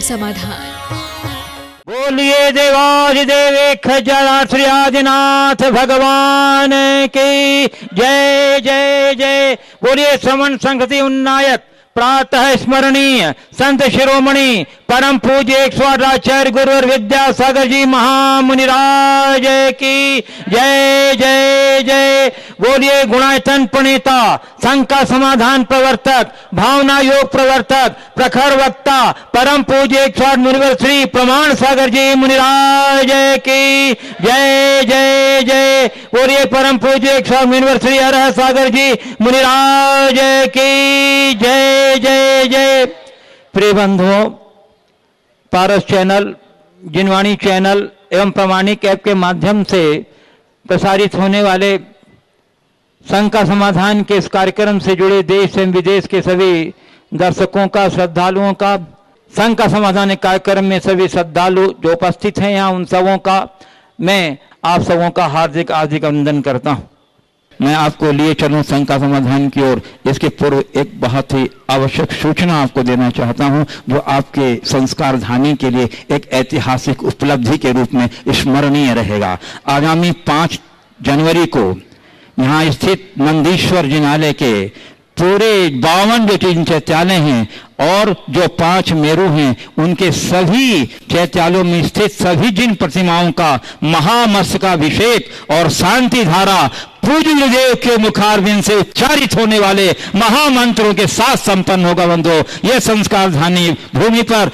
समाधान। बोलिए देवाधिदेव खजाना श्री आदिनाथ भगवान की जय जय जय। बोलिए श्रवण संगति उन्नायक प्रातः स्मरणीय संत शिरोमणि परम पूज्य 108 आचार्य गुरुवर विद्यासागर जी महामुनिराज की जय जय जय। बोलिए गुणायतन प्रणेता शंका समाधान प्रवर्तक भावना योग प्रवर्तक प्रखर वक्ता परम पूज्य 108 मुनिवर श्री प्रमाण सागर जी मुनिराज की जय जय जय। बोलिए परम पूज्य 108 मुनिवर श्री हर सागर जी मुनिराज की जय जय जय। प्रिय बंधुओं, पारस चैनल, जिनवाणी चैनल एवं प्रामाणिक ऐप के माध्यम से प्रसारित होने वाले शंका समाधान के इस कार्यक्रम से जुड़े देश एवं विदेश के सभी दर्शकों का, श्रद्धालुओं का, शंका समाधान कार्यक्रम में सभी श्रद्धालु जो उपस्थित हैं यहाँ, उन सबों का मैं आप सबों का हार्दिक हार्दिक अभिनंदन करता हूँ। मैं आपको लिए चलूं शंका समाधान की ओर। इसके पूर्व एक बहुत ही आवश्यक सूचना आपको देना चाहता हूं, जो आपके संस्कार धानी के लिए एक ऐतिहासिक उपलब्धि के रूप में स्मरणीय रहेगा। आगामी 5 जनवरी को यहाँ स्थित नंदीश्वर जिनालय के पूरे 52 जो 3 चैत्यालय हैं और जो 5 मेरू हैं, उनके सभी चैत्यालयों में स्थित सभी जिन प्रतिमाओं का महामस्तकाभिषेक और शांति धारा पूज्य गुरुदेव के मुखारविंद से उच्चारित होने वाले महामंत्रों के साथ संपन्न होगा। बंधुओं, यह संस्कार धानी भूमि पर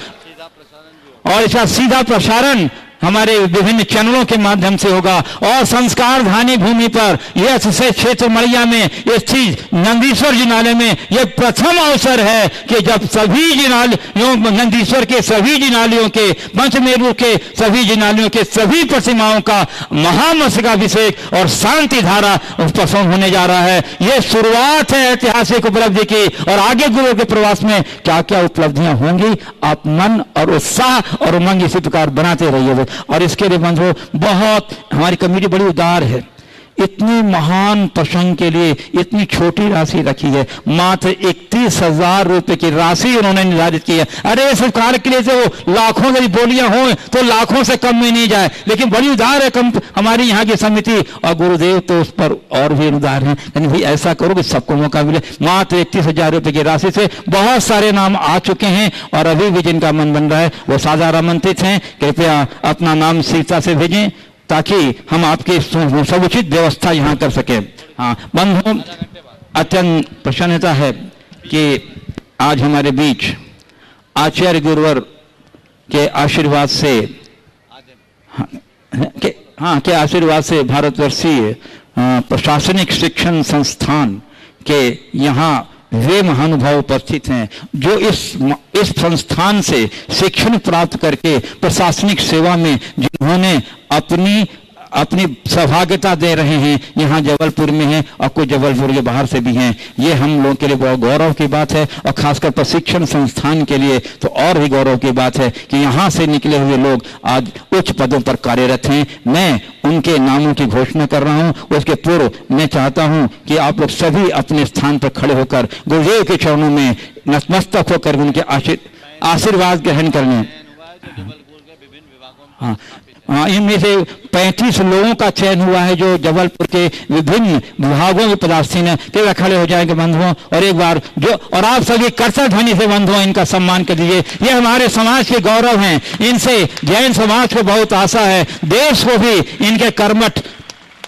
और इसका सीधा प्रसारण हमारे विभिन्न चैनलों के माध्यम से होगा। और संस्कार धानी भूमि पर यह क्षेत्र मड़िया में स्थित नंदीश्वर जिनालय में यह प्रथम अवसर है कि जब सभी जिनालयों, नंदीश्वर के सभी जिनालयों के, पंचमेरु के सभी जिनालयों के सभी प्रतिमाओं का महामस्तकाभिषेक और शांति धारा प्रसन्न होने जा रहा है। यह शुरुआत है ऐतिहासिक उपलब्धि की, और आगे गुरु के प्रवास में क्या क्या उपलब्धियां होंगी, आप मन और उत्साह और उमंग इसी प्रकार बनाते रहिए। और इसके लिए बंधुओं, बहुत हमारी कमेटी बड़ी उदार है। इतनी महान प्रसंग के लिए इतनी छोटी राशि रखी है, मात्र 31,000 रुपए की राशि उन्होंने निर्धारित की है। अरे इस कार्य के लिए तो लाखों की बोलियां हो तो लाखों से कम में नहीं जाए, लेकिन बड़ी उदार है हमारी यहाँ की समिति, और गुरुदेव तो उस पर और भी उदार हैं। यानी भाई ऐसा करो कि सबको मौका मिले। मात्र 31,000 रुपए की राशि से बहुत सारे नाम आ चुके हैं, और अभी भी जिनका मन बन रहा है वो साझा आमंत्रित हैं। कृपया अपना नाम शीघ्रता से भेजें ताकि हम आपकी समुचित व्यवस्था यहाँ कर सकें। हाँ बंधुओं, अत्यंत प्रसन्नता है कि आज हमारे बीच आचार्य गुरुवर के आशीर्वाद से के आशीर्वाद से भारतवर्षीय प्रशासनिक शिक्षण संस्थान के यहाँ वे महानुभाव उपस्थित हैं जो इस संस्थान से शिक्षण प्राप्त करके प्रशासनिक सेवा में जिन्होंने अपनी सहभागिता दे रहे हैं, यहाँ जबलपुर में हैं और कुछ जबलपुर के बाहर से भी हैं। ये हम लोगों के लिए बहुत गौरव की बात है, और खासकर प्रशिक्षण संस्थान के लिए तो और भी गौरव की बात है कि यहाँ से निकले हुए लोग आज उच्च पदों पर कार्यरत हैं। मैं उनके नामों की घोषणा कर रहा हूँ। उसके पूर्व मैं चाहता हूँ कि आप लोग सभी अपने स्थान पर खड़े होकर गुरुदेव के चरणों में नतमस्तक होकर उनके आशीर्वाद ग्रहण करने। हाँ, इनमें से 35 लोगों का चयन हुआ है जो जबलपुर के विभिन्न विभागों में पदासीन है। केवल खड़े हो जाएंगे बंधुओं, और एक बार और आप सभी कर्तव्य ध्वनि से बंधुओं इनका सम्मान कर दीजिए। ये हमारे समाज के गौरव हैं, इनसे जैन समाज को बहुत आशा है। देश को भी इनके कर्मठ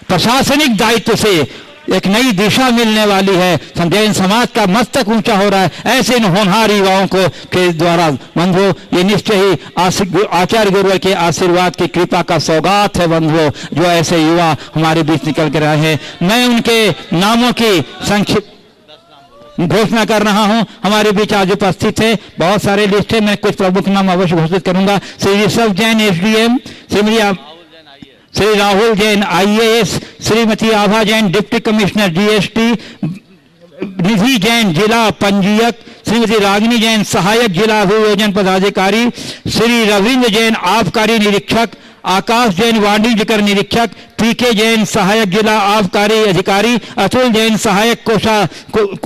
प्रशासनिक दायित्व से एक नई दिशा मिलने वाली है। जैन समाज का मस्तक ऊंचा हो रहा है। ऐसे इन होनहार युवाओं को के द्वारा बंधुओं ये निश्चय ही आचार्य गुरुवर के आशीर्वाद की कृपा का सौगात है बंधुओं, जो ऐसे युवा हमारे बीच निकल कर आए हैं। मैं उनके नामों की संक्षिप्त घोषणा कर रहा हूं। हमारे बीच आज उपस्थित है बहुत सारे लिस्ट है, मैं कुछ प्रमुख नाम अवश्य घोषित करूंगा। श्री ऋषभ जैन SDM, श्री राहुल जैन IAS, श्रीमती आभा जैन डिप्टी कमिश्नर GST, निधि जैन जिला पंजीयक, श्रीमती रागिनी जैन सहायक जिला अभियोजन पदाधिकारी, श्री रविंद्र जैन आबकारी निरीक्षक, आकाश जैन वाणिज्य कर निरीक्षक, पीके जैन सहायक जिला आबकारी अधिकारी, अतुल जैन सहायक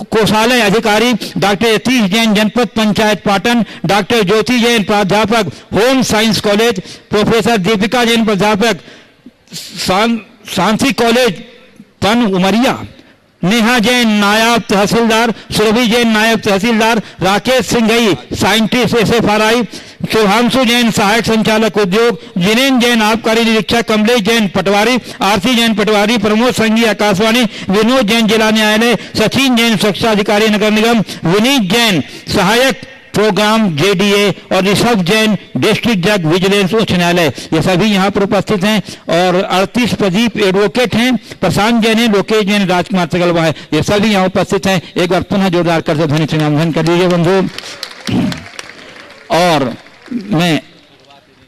कोषालय अधिकारी, डॉक्टर यतीश जैन जनपद पंचायत पाटन, डॉक्टर ज्योति जैन प्राध्यापक home science college, professor Deepika Jain प्राध्यापक शांति कॉलेज पन उमरिया, नेहा जैन नायब तहसीलदार, सुरभि जैन नायब तहसीलदार, राकेश सिंघई साइंटिस्ट SFRI, शुभांशु जैन सहायक संचालक उद्योग, जिनेन जैन आबकारी निरीक्षक, कमलेश जैन पटवारी, आरती जैन पटवारी, प्रमोद संघी आकाशवाणी, विनोद जैन जिला न्यायालय, सचिन जैन सुरक्षा अधिकारी नगर निगम, विनीत जैन सहायक प्रोग्राम JDA और ऋषभ जैन डिस्ट्रिक्ट जज विजिलेंस उच्च न्यायालय, ये सभी यहाँ पर उपस्थित हैं। और 38 प्रदीप एडवोकेट हैं, प्रशांत जैन है, लोकेश जैन, राजकुमार तगलवा है, ये सभी यहाँ उपस्थित हैं। एक बार पुनः जोरदार कर से ध्वनि संबोधन कर लीजिए बंधु।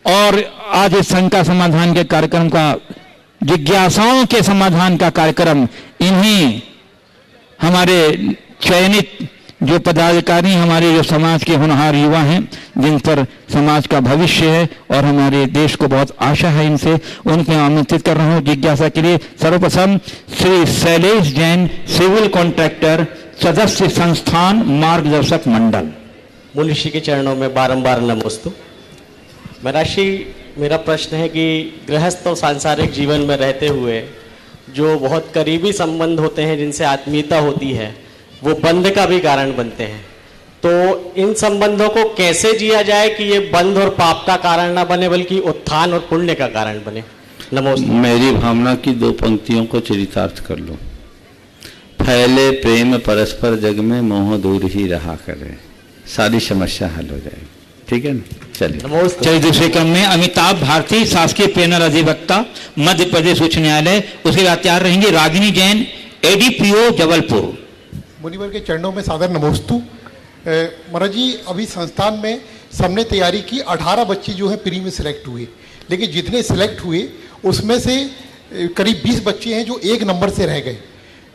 और आज इस शंका समाधान के कार्यक्रम का, जिज्ञासाओं के समाधान का कार्यक्रम इन्हीं हमारे चयनित जो पदाधिकारी, हमारे जो समाज के होनहार युवा हैं, जिन पर समाज का भविष्य है और हमारे देश को बहुत आशा है इनसे, उनको आमंत्रित कर रहा हूँ जिज्ञासा के लिए। सर्वप्रथम श्री शैलेश जैन, सिविल कॉन्ट्रैक्टर, सदस्य संस्थान मार्गदर्शक मंडल। मूल ऋषि के चरणों में बारंबार नमोस्तु। मेरा प्रश्न है कि गृहस्थ और सांसारिक जीवन में रहते हुए जो बहुत करीबी संबंध होते हैं, जिनसे आत्मीयता होती है, वो बंध का भी कारण बनते हैं। तो इन संबंधों को कैसे जिया जाए कि ये बंध और पाप का कारण ना बने, बल्कि उत्थान और पुण्य का कारण बने। नमस्ते। मेरी भावना की 2 पंक्तियों को चरितार्थ कर लो। फैले प्रेम परस्पर जग में, मोह दूर ही रहा करे, सारी समस्या हल हो जाएगी। ठीक है ना, चलिए। नमस्ते। चलिए दूसरे क्रम में अमिताभ भारती, शासकीय पैनल अधिवक्ता, मध्य प्रदेश उच्च न्यायालय। उसके बाद तैयार रहेंगे रागिनी जैन, ADPO जबलपुर। मुनिवर के चरणों में सादर नमोस्तु। महाराज जी, अभी संस्थान में सबने तैयारी की, 18 बच्चे जो हैं प्री में सिलेक्ट हुए, लेकिन जितने सिलेक्ट हुए उसमें से करीब 20 बच्चे हैं जो 1 नंबर से रह गए।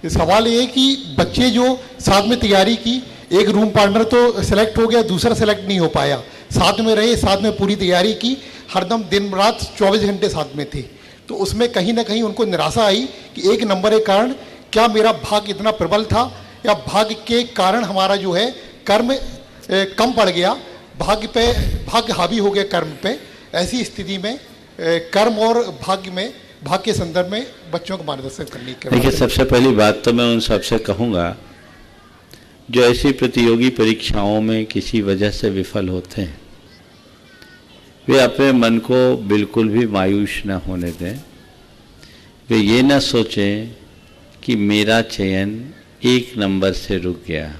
सवाल ये है कि बच्चे जो साथ में तैयारी की, एक रूम पार्टनर तो सिलेक्ट हो गया, दूसरा सिलेक्ट नहीं हो पाया, साथ में रहे, साथ में पूरी तैयारी की, हरदम दिन रात 24 घंटे साथ में थे, तो उसमें कहीं ना कहीं उनको निराशा आई कि 1 नंबर के कारण क्या मेरा भाग्य इतना प्रबल था, या भाग्य के कारण हमारा जो है कर्म कम पड़ गया, भाग्य हावी हो गया कर्म पे। ऐसी स्थिति में कर्म और भाग्य के संदर्भ में बच्चों को मार्गदर्शन करने की। देखिए, सबसे पहली बात तो मैं उन सबसे कहूँगा जो ऐसी प्रतियोगी परीक्षाओं में किसी वजह से विफल होते हैं, वे अपने मन को बिल्कुल भी मायूस न होने दें। वे ये न सोचें कि मेरा चयन 1 नंबर से रुक गया,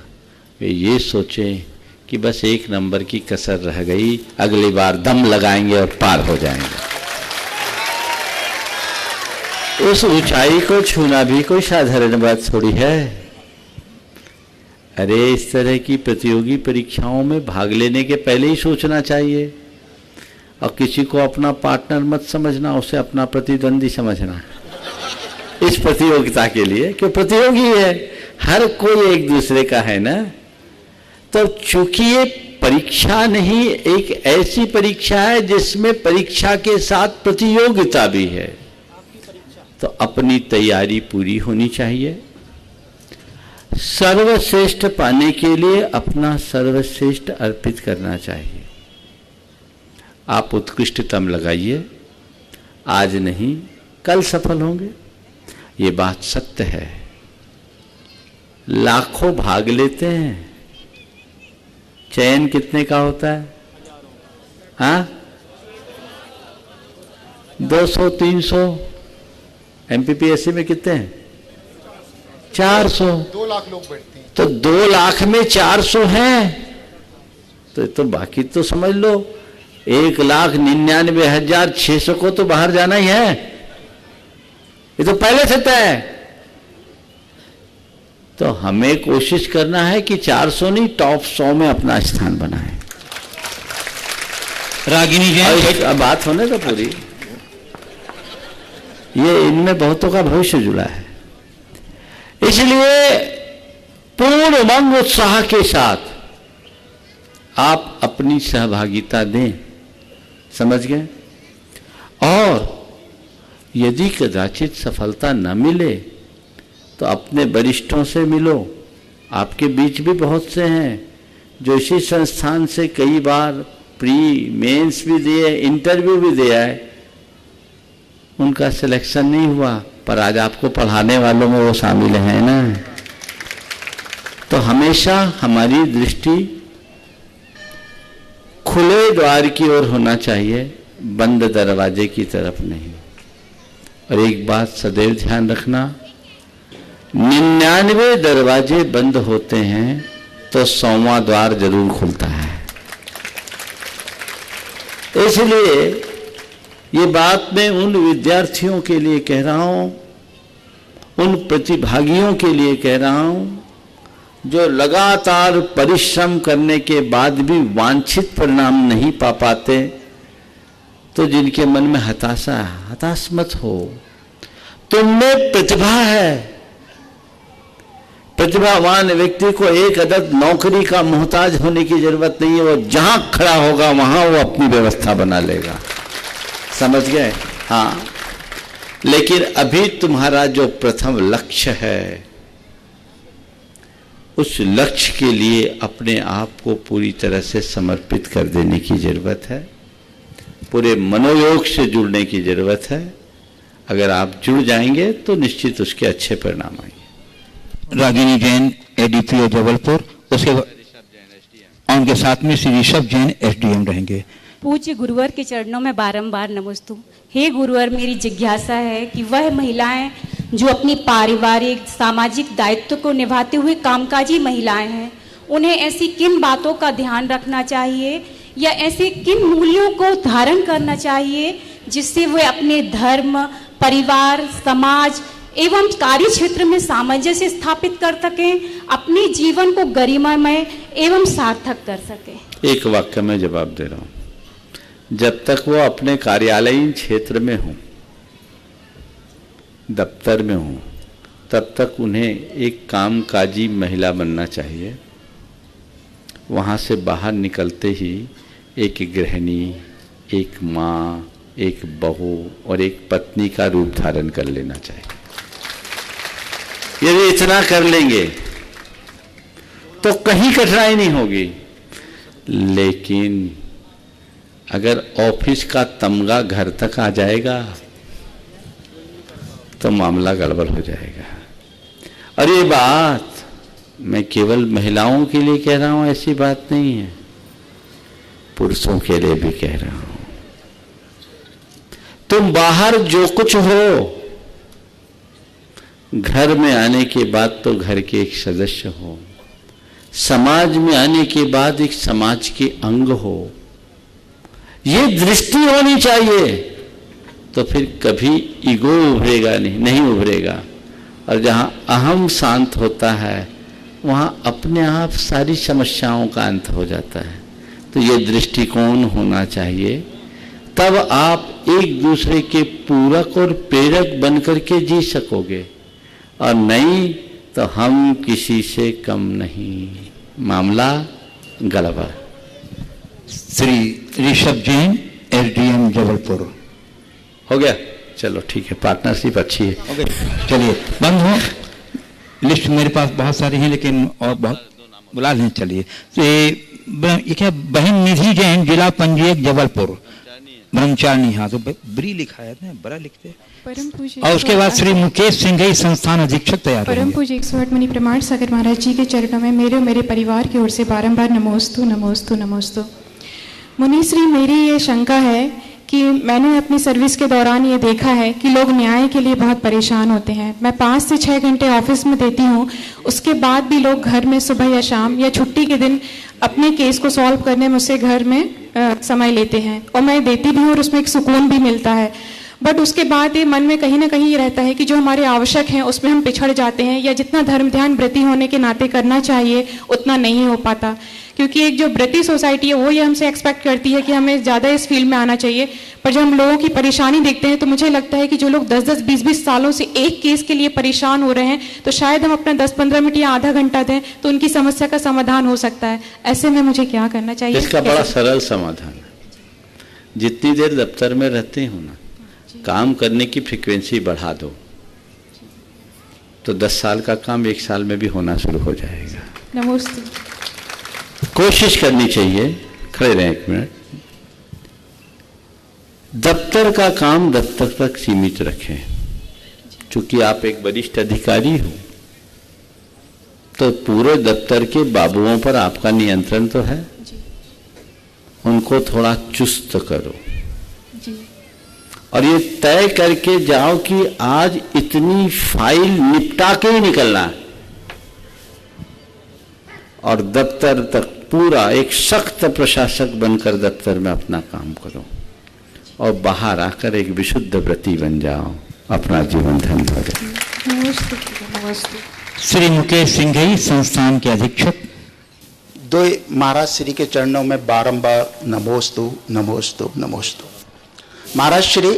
वे ये सोचें कि बस 1 नंबर की कसर रह गई, अगली बार दम लगाएंगे और पार हो जाएंगे। उस ऊंचाई को छूना भी कोई साधारण बात थोड़ी है। अरे, इस तरह की प्रतियोगी परीक्षाओं में भाग लेने के पहले ही सोचना चाहिए, और किसी को अपना पार्टनर मत समझना, उसे अपना प्रतिद्वंदी समझना इस प्रतियोगिता के लिए, क्यों प्रतियोगी है, हर कोई एक दूसरे का है ना। तो चूंकि ये परीक्षा नहीं, एक ऐसी परीक्षा है जिसमें परीक्षा के साथ प्रतियोगिता भी है, तो अपनी तैयारी पूरी होनी चाहिए। सर्वश्रेष्ठ पाने के लिए अपना सर्वश्रेष्ठ अर्पित करना चाहिए। आप उत्कृष्टतम लगाइए, आज नहीं कल सफल होंगे, ये बात सत्य है। लाखों भाग लेते हैं, चयन कितने का होता है? हाँ, 200 300। MPPSC में कितने हैं? 400। 2 लाख लोग बैठते हैं, तो 2 लाख में 400 हैं, तो बाकी तो समझ लो 1,99,600 को तो बाहर जाना ही है, ये तो पहले से तय है। तो हमें कोशिश करना है कि 400 नहीं, टॉप 100 में अपना स्थान बनाए। रागिनी जैन, बात होने तो पूरी, ये इनमें बहुतों का भविष्य जुड़ा है, इसलिए पूर्ण उमंग उत्साह के साथ आप अपनी सहभागिता दें, समझ गए? और यदि कदाचित सफलता न मिले तो अपने वरिष्ठों से मिलो। आपके बीच भी बहुत से हैं जो इसी संस्थान से कई बार प्री मेंस भी दिए, इंटरव्यू भी दिया है, उनका सिलेक्शन नहीं हुआ, पर आज आपको पढ़ाने वालों में वो शामिल हैं ना। तो हमेशा हमारी दृष्टि खुले द्वार की ओर होना चाहिए, बंद दरवाजे की तरफ नहीं। और एक बात सदैव ध्यान रखना, 99 दरवाजे बंद होते हैं तो 100वां द्वार जरूर खुलता है। इसलिए ये बात मैं उन विद्यार्थियों के लिए कह रहा हूं, उन प्रतिभागियों के लिए कह रहा हूं जो लगातार परिश्रम करने के बाद भी वांछित परिणाम नहीं पा पाते, तो जिनके मन में हताशा है, हताश मत हो। तुममें प्रतिभा है। प्रतिभावान व्यक्ति को एक अदद नौकरी का मोहताज होने की जरूरत नहीं है। वो जहां खड़ा होगा वहां वो अपनी व्यवस्था बना लेगा। समझ गए? हाँ, लेकिन अभी तुम्हारा जो प्रथम लक्ष्य है, उस लक्ष्य के लिए अपने आप को पूरी तरह से समर्पित कर देने की जरूरत है। पूरे मनोयोग से जुड़ने की जरूरत है। अगर आप जुड़ जाएंगे तो निश्चित उसके अच्छे परिणाम आएंगे। रागिनी जैन एडीपीओ जबलपुर, उसके उनके साथ में श्री ऋषभ जैन एसडीएम रहेंगे। पूज्य गुरुवर के चरणों में बारंबार नमस्तु। हे गुरुवर, मेरी जिज्ञासा है कि वह महिलाएं जो अपनी पारिवारिक सामाजिक दायित्व को निभाते हुए कामकाजी महिलाएं हैं, उन्हें ऐसी किन बातों का ध्यान रखना चाहिए या ऐसे किन मूल्यों को धारण करना चाहिए जिससे वे अपने धर्म, परिवार, समाज एवं कार्य क्षेत्र में सामंजस्य स्थापित कर सकें, अपने जीवन को गरिमामय एवं सार्थक कर सकें। एक वाक्य में जवाब दे रहा हूं, जब तक वो अपने कार्यालयीन क्षेत्र में हो, दफ्तर में हो, तब तक उन्हें एक कामकाजी महिला बनना चाहिए। वहां से बाहर निकलते ही एक गृहिणी, एक माँ, एक बहू और एक पत्नी का रूप धारण कर लेना चाहिए। यदि इतना कर लेंगे तो कहीं कठिनाई नहीं होगी। लेकिन अगर ऑफिस का तमगा घर तक आ जाएगा तो मामला गड़बड़ हो जाएगा। और ये बात मैं केवल महिलाओं के लिए कह रहा हूं, ऐसी बात नहीं है, पुरुषों के लिए भी कह रहा हूं। तुम बाहर जो कुछ हो, घर में आने के बाद तो घर के एक सदस्य हो, समाज में आने के बाद एक समाज के अंग हो। ये दृष्टि होनी चाहिए, तो फिर कभी ईगो उभरेगा नहीं उभरेगा। और जहां अहम शांत होता है, वहां अपने आप सारी समस्याओं का अंत हो जाता है। तो ये दृष्टिकोण होना चाहिए, तब आप एक दूसरे के पूरक और प्रेरक बनकर के जी सकोगे। और नहीं तो हम किसी से कम नहीं, मामला गड़बड़। श्री ऋषभ जैन एसडीएम जबलपुर। हो गया? चलो ठीक है, पार्टनरशिप अच्छी है। ओके, चलिए बंद हो। लिस्ट मेरे पास बहुत सारी हैं, लेकिन और बहुत बुला लें। चलिए, तो ये क्या, बहन निधि जैन, जिला पंजीयक जबलपुर, ब्रह्मचारिणी। हाँ, तो ब्री लिखा है ना, बड़ा लिखते हैं। परम पूज्य। और उसके बाद श्री मुकेश सिंह संस्थान अधीक्षक तैयार। परम पूज्य 108 मुनि प्रमाण सागर महाराज जी के चरणों में मेरे और मेरे परिवार की ओर से बारंबार नमोस्तु नमोस्तु नमोस्तु। मुनि श्री, मेरी ये शंका है कि मैंने अपनी सर्विस के दौरान ये देखा है कि लोग न्याय के लिए बहुत परेशान होते हैं। मैं 5 से 6 घंटे ऑफिस में देती हूँ, उसके बाद भी लोग घर में सुबह या शाम या छुट्टी के दिन अपने केस को सॉल्व करने में मुझसे घर में समय लेते हैं, और मैं देती भी हूँ और उसमें एक सुकून भी मिलता है। बट उसके बाद ये मन में कहीं ना कहीं ये रहता है कि जो हमारे आवश्यक हैं उसमें हम पिछड़ जाते हैं, या जितना धर्म ध्यान व्रती होने के नाते करना चाहिए उतना नहीं हो पाता। क्योंकि एक जो व्रती सोसाइटी है वो ये हमसे एक्सपेक्ट करती है कि हमें ज़्यादा इस फील्ड में आना चाहिए, पर जब हम लोगों की परेशानी देखते हैं तो मुझे लगता है कि जो लोग 10-10, 20-20 सालों से एक केस के लिए परेशान हो रहे हैं, तो शायद हम अपना 10-15 मिनट या आधा घंटा दें तो उनकी समस्या का समाधान हो सकता है। ऐसे में मुझे क्या करना चाहिए? इसका बड़ा सरल समाधान है। जितनी देर दफ्तर में रहते हो ना, काम करने की फ्रीक्वेंसी बढ़ा दो तो 10 साल का काम 1 साल में भी होना शुरू हो जाएगा। नमस्ते। कोशिश करनी चाहिए। खड़े रहें 1 मिनट। दफ्तर का काम दफ्तर तक सीमित रखें। चूंकि आप एक वरिष्ठ अधिकारी हो तो पूरे दफ्तर के बाबुओं पर आपका नियंत्रण तो है, उनको थोड़ा चुस्त करो और ये तय करके जाओ कि आज इतनी फाइल निपटा के ही निकलना है और दफ्तर तक पूरा एक सख्त प्रशासक बनकर दफ्तर में अपना काम करो और बाहर आकर एक विशुद्ध व्रती बन जाओ, अपना जीवन धन्य हो जाए। श्री मुकेश सिंघई संस्थान के अधीक्षक। दो महाराज श्री के चरणों में बारंबार नमोस्तु नमोस्तु नमोस्तु। महाराज श्री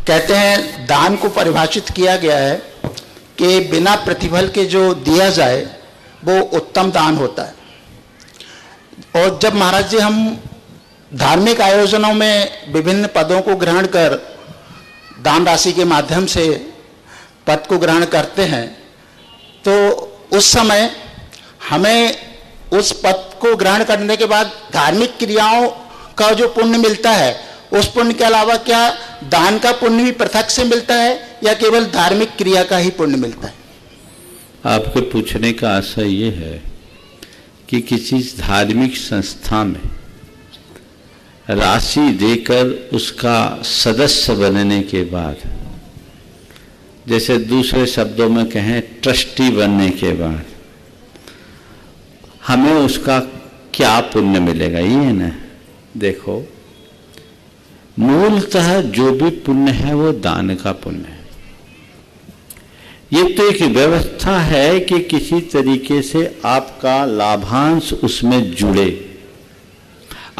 कहते हैं दान को परिभाषित किया गया है कि बिना प्रतिफल के जो दिया जाए वो उत्तम दान होता है। और जब महाराज जी हम धार्मिक आयोजनों में विभिन्न पदों को ग्रहण कर दान राशि के माध्यम से पद को ग्रहण करते हैं तो उस समय हमें उस पद को ग्रहण करने के बाद धार्मिक क्रियाओं का जो पुण्य मिलता है उस पुण्य के अलावा क्या दान का पुण्य भी पृथक से मिलता है या केवल धार्मिक क्रिया का ही पुण्य मिलता है? आपके पूछने का आशय ये है कि किसी धार्मिक संस्था में राशि देकर उसका सदस्य बनने के बाद, जैसे दूसरे शब्दों में कहें ट्रस्टी बनने के बाद हमें उसका क्या पुण्य मिलेगा, ये है ना। देखो, मूलतः जो भी पुण्य है वो दान का पुण्य है। ये तो एक व्यवस्था है कि किसी तरीके से आपका लाभांश उसमें जुड़े,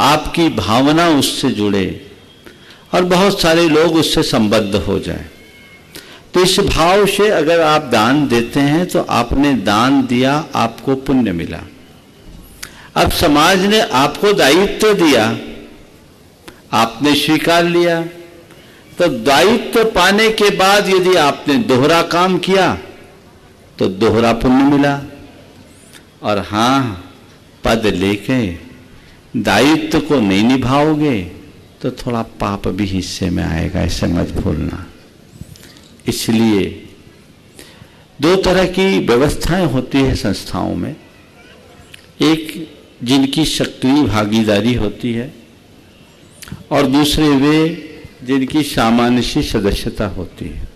आपकी भावना उससे जुड़े और बहुत सारे लोग उससे संबद्ध हो जाए। तो इस भाव से अगर आप दान देते हैं तो आपने दान दिया, आपको पुण्य मिला। अब समाज ने आपको दायित्व दिया, आपने स्वीकार लिया, तो दायित्व पाने के बाद यदि आपने दोहरा काम किया तो दोहरा पुण्य मिला। और हाँ, पद लेके दायित्व को नहीं निभाओगे तो थोड़ा पाप भी हिस्से में आएगा, ऐसे मत भूलना। इसलिए 2 तरह की व्यवस्थाएं होती है संस्थाओं में। एक जिनकी सक्रिय भागीदारी होती है और दूसरे वे जिनकी सामान्य सी सदस्यता होती है।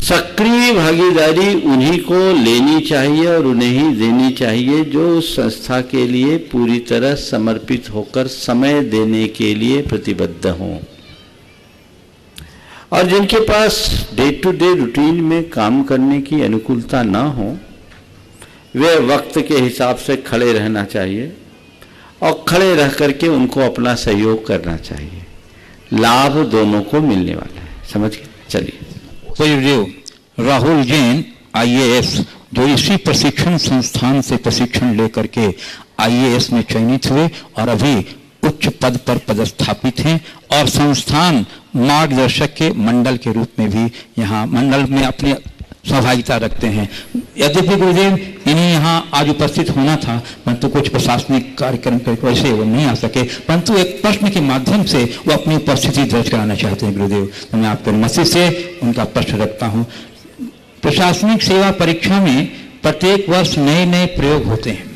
सक्रिय भागीदारी उन्हीं को लेनी चाहिए और उन्हें ही देनी चाहिए जो उस संस्था के लिए पूरी तरह समर्पित होकर समय देने के लिए प्रतिबद्ध हों। और जिनके पास डे टू डे रूटीन में काम करने की अनुकूलता ना हो, वे वक्त के हिसाब से खड़े रहना चाहिए और खड़े रह करके उनको अपना सहयोग करना चाहिए। लाभ दोनों को मिलने वाला है, समझ गए। चलिए। राहुल जैन आईएएस, जो इसी प्रशिक्षण संस्थान से प्रशिक्षण लेकर के आईएएस में चयनित हुए और अभी उच्च पद पर पदस्थापित हैं और संस्थान मार्गदर्शक के मंडल के रूप में भी यहाँ मंडल में अपनी सहभागिता रखते हैं। यद्यपि गुरुदेव इन्हें यहाँ आज उपस्थित होना था, परंतु कुछ प्रशासनिक कार्यक्रम की वजह से वो नहीं आ सके, परंतु एक प्रश्न के माध्यम से वो अपनी उपस्थिति दर्ज कराना चाहते हैं। गुरुदेव, तो मैं आपके मस्जिद से उनका प्रश्न रखता हूँ। प्रशासनिक सेवा परीक्षा में प्रत्येक वर्ष नए नए प्रयोग होते हैं,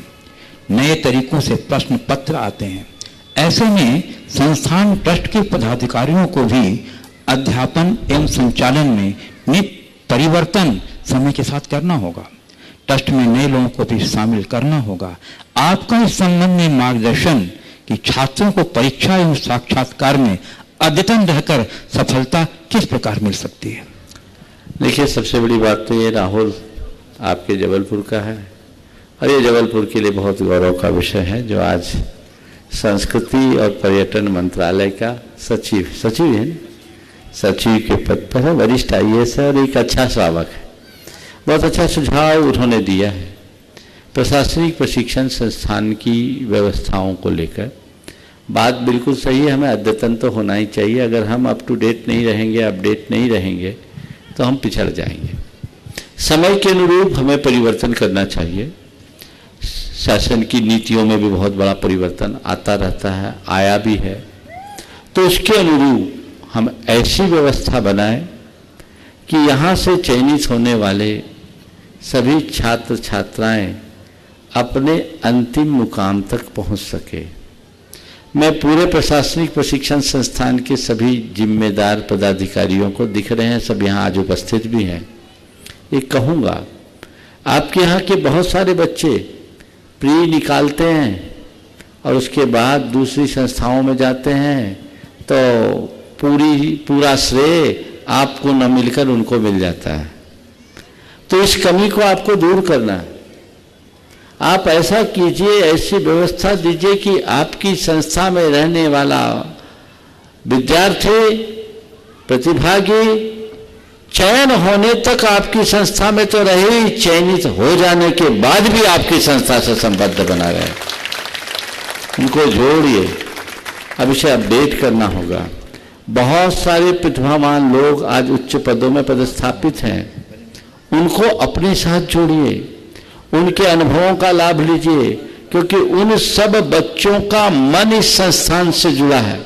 नए तरीकों से प्रश्न पत्र आते हैं। ऐसे में संस्थान ट्रस्ट के पदाधिकारियों को भी अध्यापन एवं संचालन में नित्य परिवर्तन समय के साथ करना होगा। ट्रस्ट में नए लोगों को भी शामिल करना होगा। आपका इस संबंध में मार्गदर्शन कि छात्रों को परीक्षा एवं साक्षात्कार में अद्यतन रहकर सफलता किस प्रकार मिल सकती है? देखिए, सबसे बड़ी बात तो ये राहुल आपके जबलपुर का है और ये जबलपुर के लिए बहुत गौरव का विषय है जो आज संस्कृति और पर्यटन मंत्रालय का सचिव है, सचिव के पद पर है, वरिष्ठ आईएएस है और एक अच्छा श्रावक है। बहुत अच्छा सुझाव उन्होंने दिया है प्रशासनिक प्रशिक्षण संस्थान की व्यवस्थाओं को लेकर। बात बिल्कुल सही है, हमें अद्यतन तो होना ही चाहिए। अगर हम अप टू डेट नहीं रहेंगे, अपडेट नहीं रहेंगे तो हम पिछड़ जाएंगे। समय के अनुरूप हमें परिवर्तन करना चाहिए। शासन की नीतियों में भी बहुत बड़ा परिवर्तन आता रहता है, आया भी है। तो उसके अनुरूप हम ऐसी व्यवस्था बनाएं कि यहाँ से चयनित होने वाले सभी छात्र छात्राएं अपने अंतिम मुकाम तक पहुँच सके। मैं पूरे प्रशासनिक प्रशिक्षण संस्थान के सभी जिम्मेदार पदाधिकारियों को, दिख रहे हैं सब यहाँ आज उपस्थित भी हैं, ये कहूँगा, आपके यहाँ के बहुत सारे बच्चे प्री निकालते हैं और उसके बाद दूसरी संस्थाओं में जाते हैं तो पूरा श्रेय आपको न मिलकर उनको मिल जाता है। तो इस कमी को आपको दूर करना है। आप ऐसा कीजिए, ऐसी व्यवस्था दीजिए कि आपकी संस्था में रहने वाला विद्यार्थी, प्रतिभागी चयन होने तक आपकी संस्था में तो रहे ही, चयनित हो जाने के बाद भी आपकी संस्था से संबद्ध बना रहे। उनको जोड़िए। अब इसे अपडेट करना होगा। बहुत सारे प्रतिभावान लोग आज उच्च पदों में पदस्थापित हैं, उनको अपने साथ जोड़िए, उनके अनुभवों का लाभ लीजिए, क्योंकि उन सब बच्चों का मन इस संस्थान से जुड़ा है।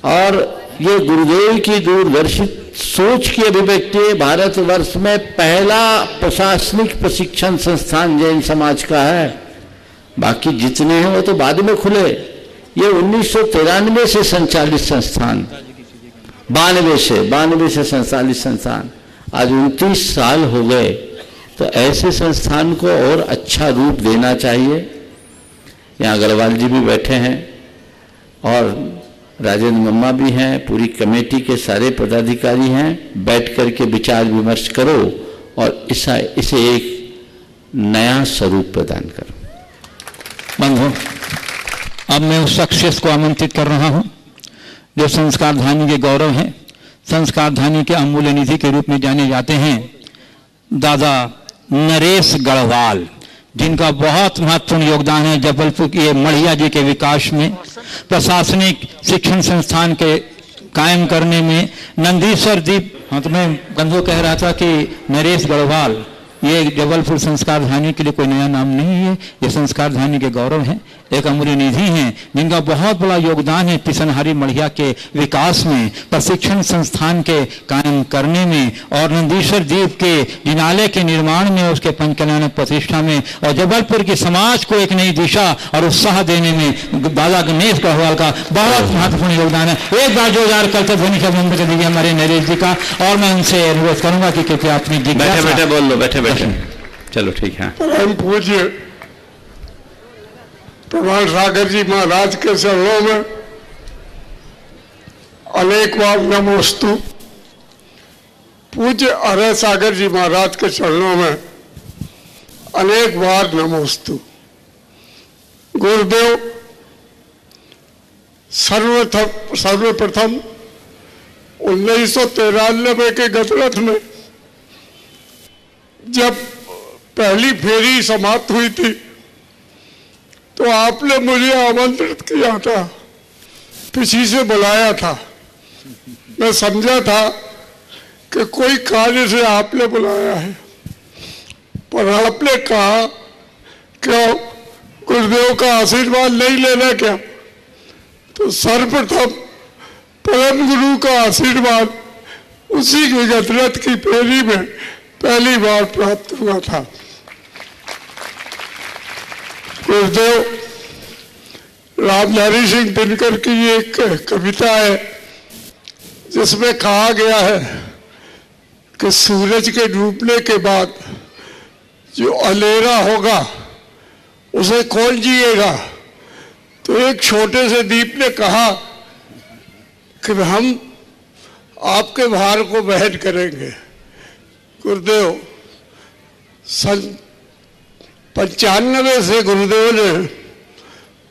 और ये गुरुदेव की दूरदर्शित सोच की अभिव्यक्ति भारतवर्ष में पहला प्रशासनिक प्रशिक्षण संस्थान जैन समाज का है। बाकी जितने हैं वो तो बाद में खुले। ये 1993 से संचालित संस्थान, 92 से संचालित संस्थान, आज 29 साल हो गए। तो ऐसे संस्थान को और अच्छा रूप देना चाहिए। यहाँ अग्रवाल जी भी बैठे हैं और राजेंद्र मम्मा भी हैं, पूरी कमेटी के सारे पदाधिकारी हैं। बैठ कर के विचार विमर्श करो और इसे एक नया स्वरूप प्रदान करो। बंधु, अब मैं उस शख्सियत को आमंत्रित कर रहा हूं जो संस्कार धानी के गौरव हैं, संस्कार धानी के अमूल्य निधि के रूप में जाने जाते हैं, दादा नरेश गढ़वाल, जिनका बहुत महत्वपूर्ण योगदान है जबलपुर के मढ़िया जी के विकास में, प्रशासनिक शिक्षण संस्थान के कायम करने में, नंदीश्वर दीप। हाँ, तो मैं गंधो कह रहा था कि नरेश गढ़वाल ये जबलपुर संस्कार धानी के लिए कोई नया नाम नहीं है, ये संस्कार धानी के गौरव हैं, एक अमूल्य निधि हैं, जिनका बहुत बड़ा योगदान है पिसनहारी मढ़िया के विकास में, प्रशिक्षण संस्थान के कायम करने में और नंदीश्वर द्वीप के जिनालय के निर्माण में, उसके पंचकल्याण प्रतिष्ठा में और जबलपुर के समाज को एक नई दिशा और उत्साह देने में दादा गणेश गढ़वाल का बहुत महत्वपूर्ण योगदान है। एक बार जोरदार करते ध्वनि का अभिनंदन कर दीजिए हमारे नरेश जी का। और मैं उनसे अनुरोध करूंगा कि कृपया अपनी बैठे बोल लो, बैठे चलो ठीक है। परम पूज्य प्रभात सागर जी महाराज के चरणों में अनेक बार नमोस्तु। पूज्य अरय सागर जी महाराज के चरणों में अनेक बार नमोस्तु। गुरुदेव सर्वप्रथम 1993 के गतरथ में जब पहली फेरी समाप्त हुई थी तो आपने मुझे आमंत्रित किया था, पीछे से बुलाया था। मैं समझा था कि कोई कार्य से आपने बुलाया है, पर आपने कहा क्या गुरुदेव का आशीर्वाद नहीं लेना क्या? तो सर्वप्रथम परम गुरु का आशीर्वाद उसी की गतरथ की फेरी में पहली बार प्राप्त हुआ था। गुरुदेव रामधारी सिंह दिनकर की एक कविता है जिसमें कहा गया है कि सूरज के डूबने के बाद जो अंधेरा होगा उसे कौन जिएगा? तो एक छोटे से दीप ने कहा कि हम आपके भार को वहन करेंगे। गुरुदेव 95 से गुरुदेव ने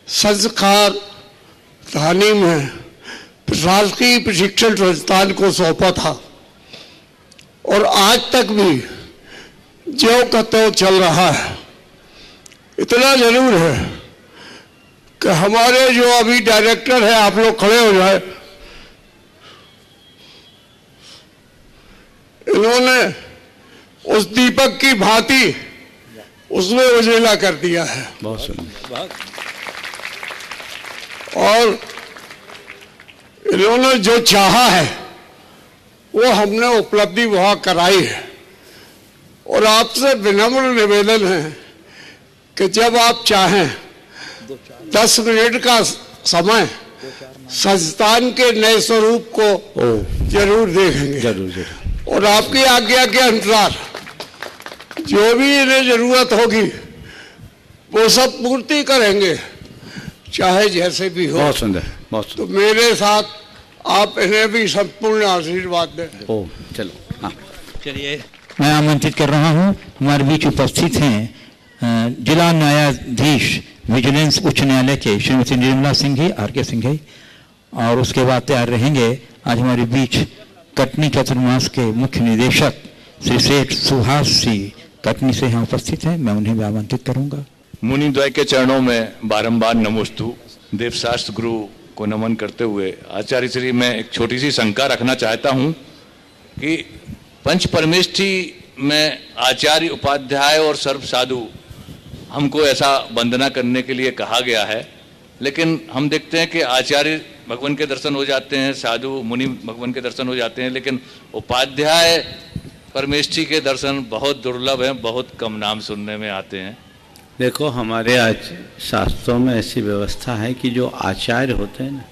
संस्कार धानी में प्रशासकीय प्रशिक्षण संस्थान को सौंपा था और आज तक भी ज्यों का त्यों चल रहा है। इतना जरूर है कि हमारे जो अभी डायरेक्टर है, आप लोग खड़े हो जाए, इन्होंने उस दीपक की भांति उसमें उजेला कर दिया है। बहुत सुंदर। और इन्होंने जो चाहा है वो हमने उपलब्धि वहां कराई है। और आपसे विनम्र निवेदन है कि जब आप चाहें 10 मिनट का समय संस्थान के नए स्वरूप को जरूर देखेंगे। जरूर। और आपकी आज्ञा के अनुसार जो भी इन्हें जरूरत होगी वो सब पूर्ति करेंगे, चाहे जैसे भी हो। बहुत सुंदर, बहुत सुंदर। तो मेरे साथ आप इन्हें भी संपूर्ण आशीर्वाद दें। ओ चलो, हाँ चलिए, मैं आमंत्रित कर रहा हूं, हमारे बीच उपस्थित हैं जिला न्यायाधीश विजिलेंस उच्च न्यायालय के श्रीमती निर्मला सिंघी, आर.के. सिंघी, और उसके बाद तैयार रहेंगे आज हमारे बीच कटनी चतुर्मास के मुख्य निदेशक श्री सेठ सुभाष सिंह कटनी से यहाँ उपस्थित हैं। मैं उन्हें भी आमंत्रित करूंगा। मुनिद्वय के चरणों में बारंबार नमोस्तु। देवशास्त्र गुरु को नमन करते हुए आचार्य श्री, मैं एक छोटी सी शंका रखना चाहता हूं कि पंच परमेष्ठी में आचार्य, उपाध्याय और सर्व साधु, हमको ऐसा वंदना करने के लिए कहा गया है, लेकिन हम देखते हैं कि आचार्य भगवान के दर्शन हो जाते हैं, साधु मुनि भगवान के दर्शन हो जाते हैं, लेकिन उपाध्याय परमेष्ठी के दर्शन बहुत दुर्लभ हैं, बहुत कम नाम सुनने में आते हैं। देखो, हमारे आज शास्त्रों में ऐसी व्यवस्था है कि जो आचार्य होते हैं ना,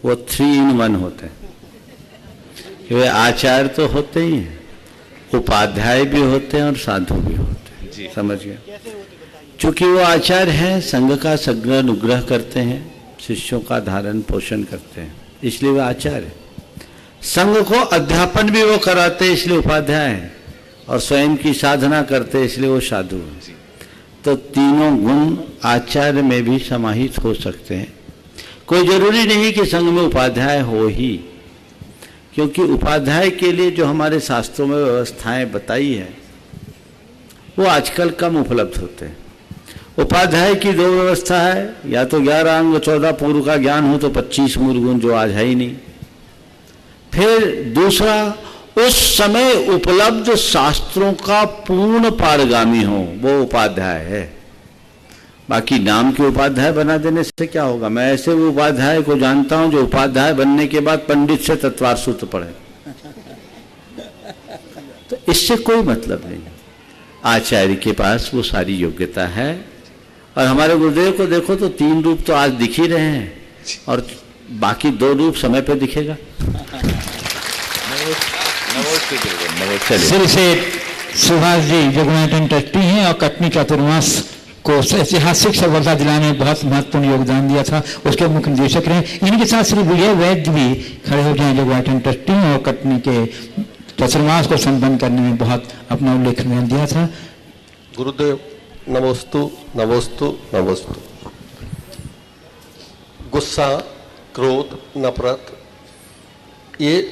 वो 3 in 1 होते हैं। वे आचार्य तो होते ही हैं, उपाध्याय भी होते हैं और साधु भी होते हैं। जी, समझ गए? चूंकि वो आचार्य हैं, संघ का सग्र अनुग्रह करते हैं, शिष्यों का धारण पोषण करते हैं, इसलिए वे आचार्य हैं। संघ को अध्यापन भी वो कराते हैं, इसलिए उपाध्याय हैं, और स्वयं की साधना करते हैं, इसलिए वो साधु हैं। तो तीनों गुण आचार्य में भी समाहित हो सकते हैं। कोई जरूरी नहीं कि संघ में उपाध्याय हो ही, क्योंकि उपाध्याय के लिए जो हमारे शास्त्रों में व्यवस्थाएं बताई है वो आजकल कम उपलब्ध होते हैं। उपाध्याय की 2 व्यवस्था है, या तो 11 अंग 14 पूर्व का ज्ञान हो तो 25 मूल गुण, जो आज है ही नहीं। फिर दूसरा, उस समय उपलब्ध शास्त्रों का पूर्ण पारगामी हो, वो उपाध्याय है। बाकी नाम के उपाध्याय बना देने से क्या होगा? मैं ऐसे उपाध्याय को जानता हूं जो उपाध्याय बनने के बाद पंडित से तत्वार सूत्र पढ़े, तो इससे कोई मतलब नहीं। आचार्य के पास वो सारी योग्यता है। और हमारे गुरुदेव को देखो तो 3 रूप तो आज दिख ही रहे हैं, और बाकी 2 रूप समय पे दिखेगा। श्री सेठ सुभाष जी जो गुणायतन ट्रस्टी हैं और कटनी चतुर्मास को ऐतिहासिक सफलता दिलाने में बहुत महत्वपूर्ण योगदान दिया था, उसके मुख्य निदेशक रहे। इनके साथ श्री विजय वैद्य भी खड़े हो जाए, जो गुणायतन ट्रस्टी हैं और कटनी के चतुर्मास को संपन्न करने में बहुत अपना उल्लेखनीय दिया था। गुरुदेव नमोस्तु नमोस्तु नमोस्तु। गुस्सा, क्रोध, नफरत, ये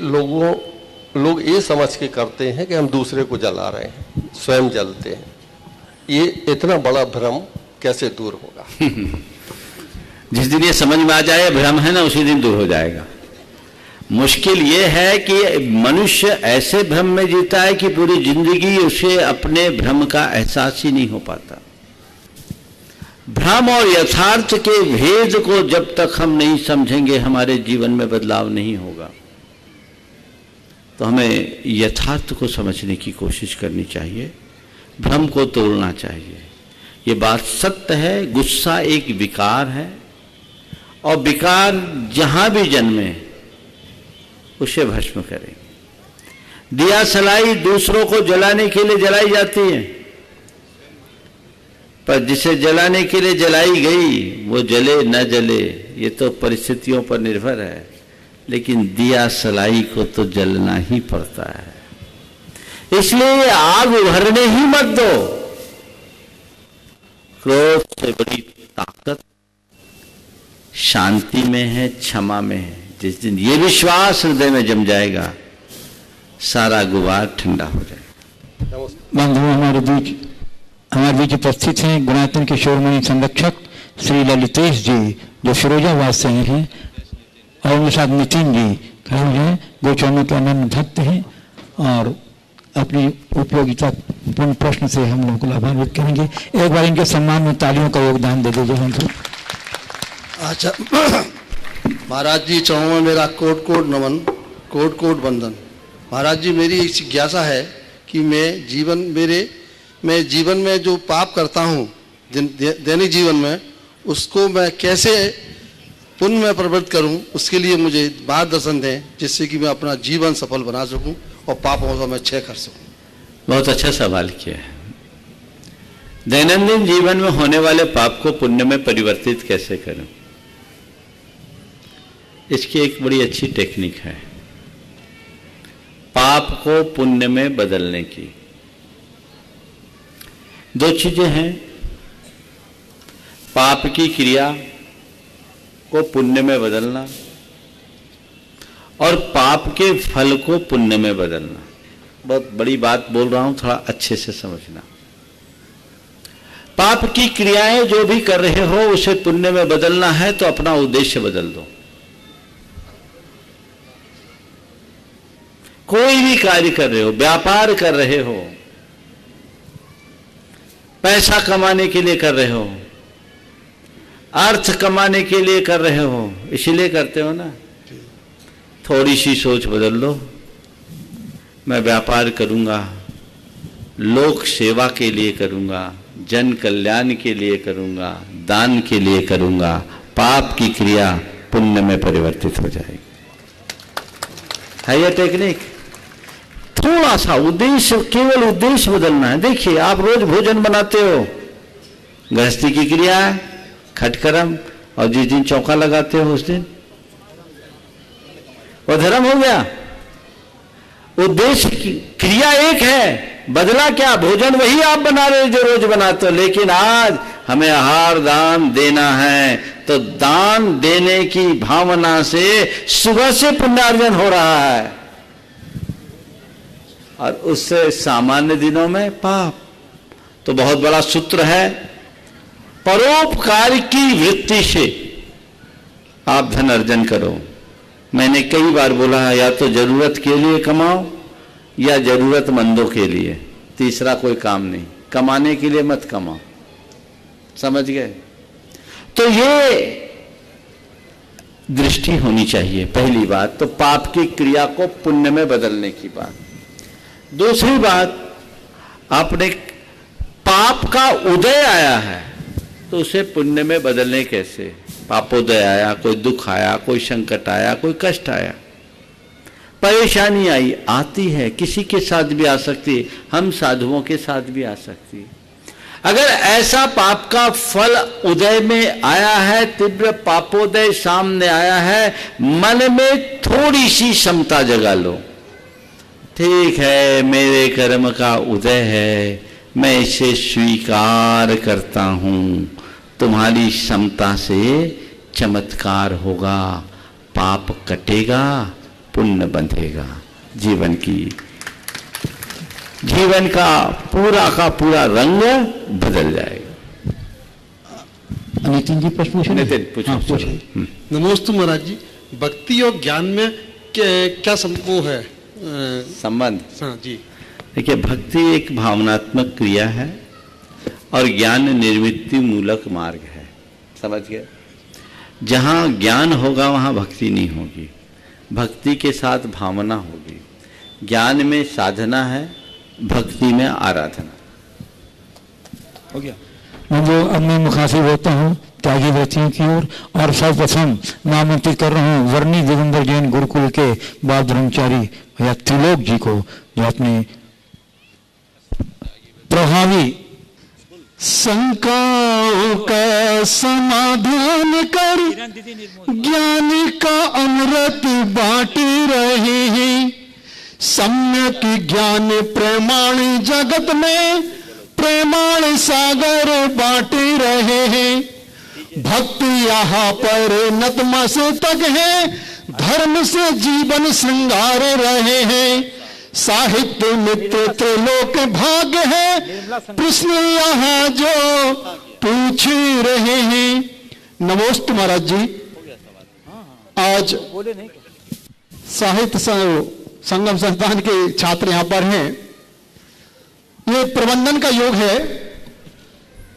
लोग ये समझ के करते हैं कि हम दूसरे को जला रहे हैं, स्वयं जलते हैं। ये इतना बड़ा भ्रम कैसे दूर होगा? जिस दिन ये समझ में आ जाए भ्रम है ना, उसी दिन दूर हो जाएगा। मुश्किल ये है कि मनुष्य ऐसे भ्रम में जीता है कि पूरी जिंदगी उसे अपने भ्रम का एहसास ही नहीं हो पाता। भ्रम और यथार्थ के भेद को जब तक हम नहीं समझेंगे, हमारे जीवन में बदलाव नहीं होगा। तो हमें यथार्थ को समझने की कोशिश करनी चाहिए, भ्रम को तोड़ना चाहिए। ये बात सत्य है, गुस्सा एक विकार है, और विकार जहां भी जन्मे उसे भस्म करें। दिया सलाई दूसरों को जलाने के लिए जलाई जाती है, पर जिसे जलाने के लिए जलाई गई वो जले न जले ये तो परिस्थितियों पर निर्भर है, लेकिन दिया सलाई को तो जलना ही पड़ता है। इसलिए आग उभरने ही मत दो। क्रोध से बड़ी ताकत शांति में है, क्षमा में है। जिस दिन ये विश्वास हृदय में जम जाएगा, सारा गुबार ठंडा हो जाएगा। बंधु हमारे बीच उपस्थित हैं गुणायतन के शिरोमणि संरक्षक श्री ललितेश जी जो फिरोजाबाद से आए हैं, और उनके साथ नितिन जी खड़े हुए हैं, गोचरणों के अनन्य भक्त हैं और अपनी उपयोगिता पूर्ण प्रश्न से हम लोगों को लाभान्वित करेंगे। एक बार इनके सम्मान में तालियों का योगदान दे दीजिए हमको। अच्छा महाराज जी चरणों में मेरा कोट कोट नमन, कोट कोट वंदन। महाराज जी मेरी एक जिज्ञासा है कि मैं जीवन में जो पाप करता हूँ दैनिक जीवन में, उसको मैं कैसे पुण्य में परिवर्तित करूँ, उसके लिए मुझे मार्गदर्शन दें जिससे कि मैं अपना जीवन सफल बना सकूँ और पापों को मैं क्षय कर सकूँ। बहुत अच्छा सवाल किया है। दैनंदिन जीवन में होने वाले पाप को पुण्य में परिवर्तित कैसे करें, इसकी एक बड़ी अच्छी टेक्निक है पाप को पुण्य में बदलने की। दो चीजें हैं, पाप की क्रिया को पुण्य में बदलना और पाप के फल को पुण्य में बदलना। बहुत बड़ी बात बोल रहा हूं, थोड़ा अच्छे से समझना। पाप की क्रियाएं जो भी कर रहे हो उसे पुण्य में बदलना है तो अपना उद्देश्य बदल दो। कोई भी कार्य कर रहे हो, व्यापार कर रहे हो, पैसा कमाने के लिए कर रहे हो, अर्थ कमाने के लिए कर रहे हो, इसीलिए करते हो ना। थोड़ी सी सोच बदल लो, मैं व्यापार करूंगा, लोक सेवा के लिए करूंगा, जन कल्याण के लिए करूंगा, दान के लिए करूंगा, पाप की क्रिया पुण्य में परिवर्तित हो जाएगी। है यह टेक्निक। थोड़ा सा उद्देश्य, केवल उद्देश्य बदलना है। देखिए आप रोज भोजन बनाते हो, गृहस्थी की क्रिया है, खटकर्म, और जिस दिन चौका लगाते हो उस दिन वो धर्म हो गया। उद्देश्य की क्रिया एक है, बदला क्या? भोजन वही आप बना रहे जो रोज बनाते हो, लेकिन आज हमें आहार दान देना है तो दान देने की भावना से सुबह से पुण्यार्जन हो रहा है और उससे सामान्य दिनों में पाप। तो बहुत बड़ा सूत्र है, परोपकार की वृत्ति से आप धन अर्जन करो। मैंने कई बार बोला है, या तो जरूरत के लिए कमाओ या जरूरतमंदों के लिए, तीसरा कोई काम नहीं। कमाने के लिए मत कमाओ, समझ गए? तो ये दृष्टि होनी चाहिए पहली बात। तो पाप की क्रिया को पुण्य में बदलने की बात। दूसरी बात, आपने पाप का उदय आया है तो उसे पुण्य में बदलने कैसे? पापोदय आया, कोई दुख आया, कोई संकट आया, कोई कष्ट आया, परेशानी आई, आती है, किसी के साथ भी आ सकती है, हम साधुओं के साथ भी आ सकती है। अगर ऐसा पाप का फल उदय में आया है, तीव्र पापोदय सामने आया है, मन में थोड़ी सी समता जगा लो। ठीक है, मेरे कर्म का उदय है, मैं इसे स्वीकार करता हूं। तुम्हारी समता से चमत्कार होगा, पाप कटेगा, पुण्य बंधेगा, जीवन का पूरा रंग बदल जाएगा। नितिन जी प्रश्न पूछे। नितिन पूछो। नमोस्तु महाराज जी, भक्ति और ज्ञान में क्या वो है संबंध? हाँ जी। देखिए, भक्ति एक भावनात्मक क्रिया है और ज्ञान निर्वृत्ति मूलक मार्ग है, समझ गए? जहाँ ज्ञान होगा वहाँ भक्ति नहीं होगी, भक्ति के साथ भावना होगी। ज्ञान में साधना है, भक्ति में आराधना। हो गया। मैं जो अपने मुखातिब होता हूँ त्यागी व्यक्तियों की ओर और सर्वप्रथम नामांकित कर रहा हूँ वर्णी दिगंबर जैन गुरुकुल के बाल ब्रह्मचारी या त्रिलोक जी को, जो अपने प्रभावी शंकाओं का समाधान कर ज्ञान का अमृत बांट रहे हैं। सम्यक ज्ञान प्रमाण जगत में प्रेमाण सागर बांट रहे हैं। भक्त यहाँ पर नतमस्तक है, धर्म से जीवन श्रृंगार रहे हैं। साहित्य मित्र त्रिलोक भाग्य है, प्रश्न यहाँ जो पूछ रहे हैं। नमोस्तु महाराज जी। आज साहित्य संगम संस्थान के छात्र यहाँ पर हैं। ये प्रबंधन का योग है।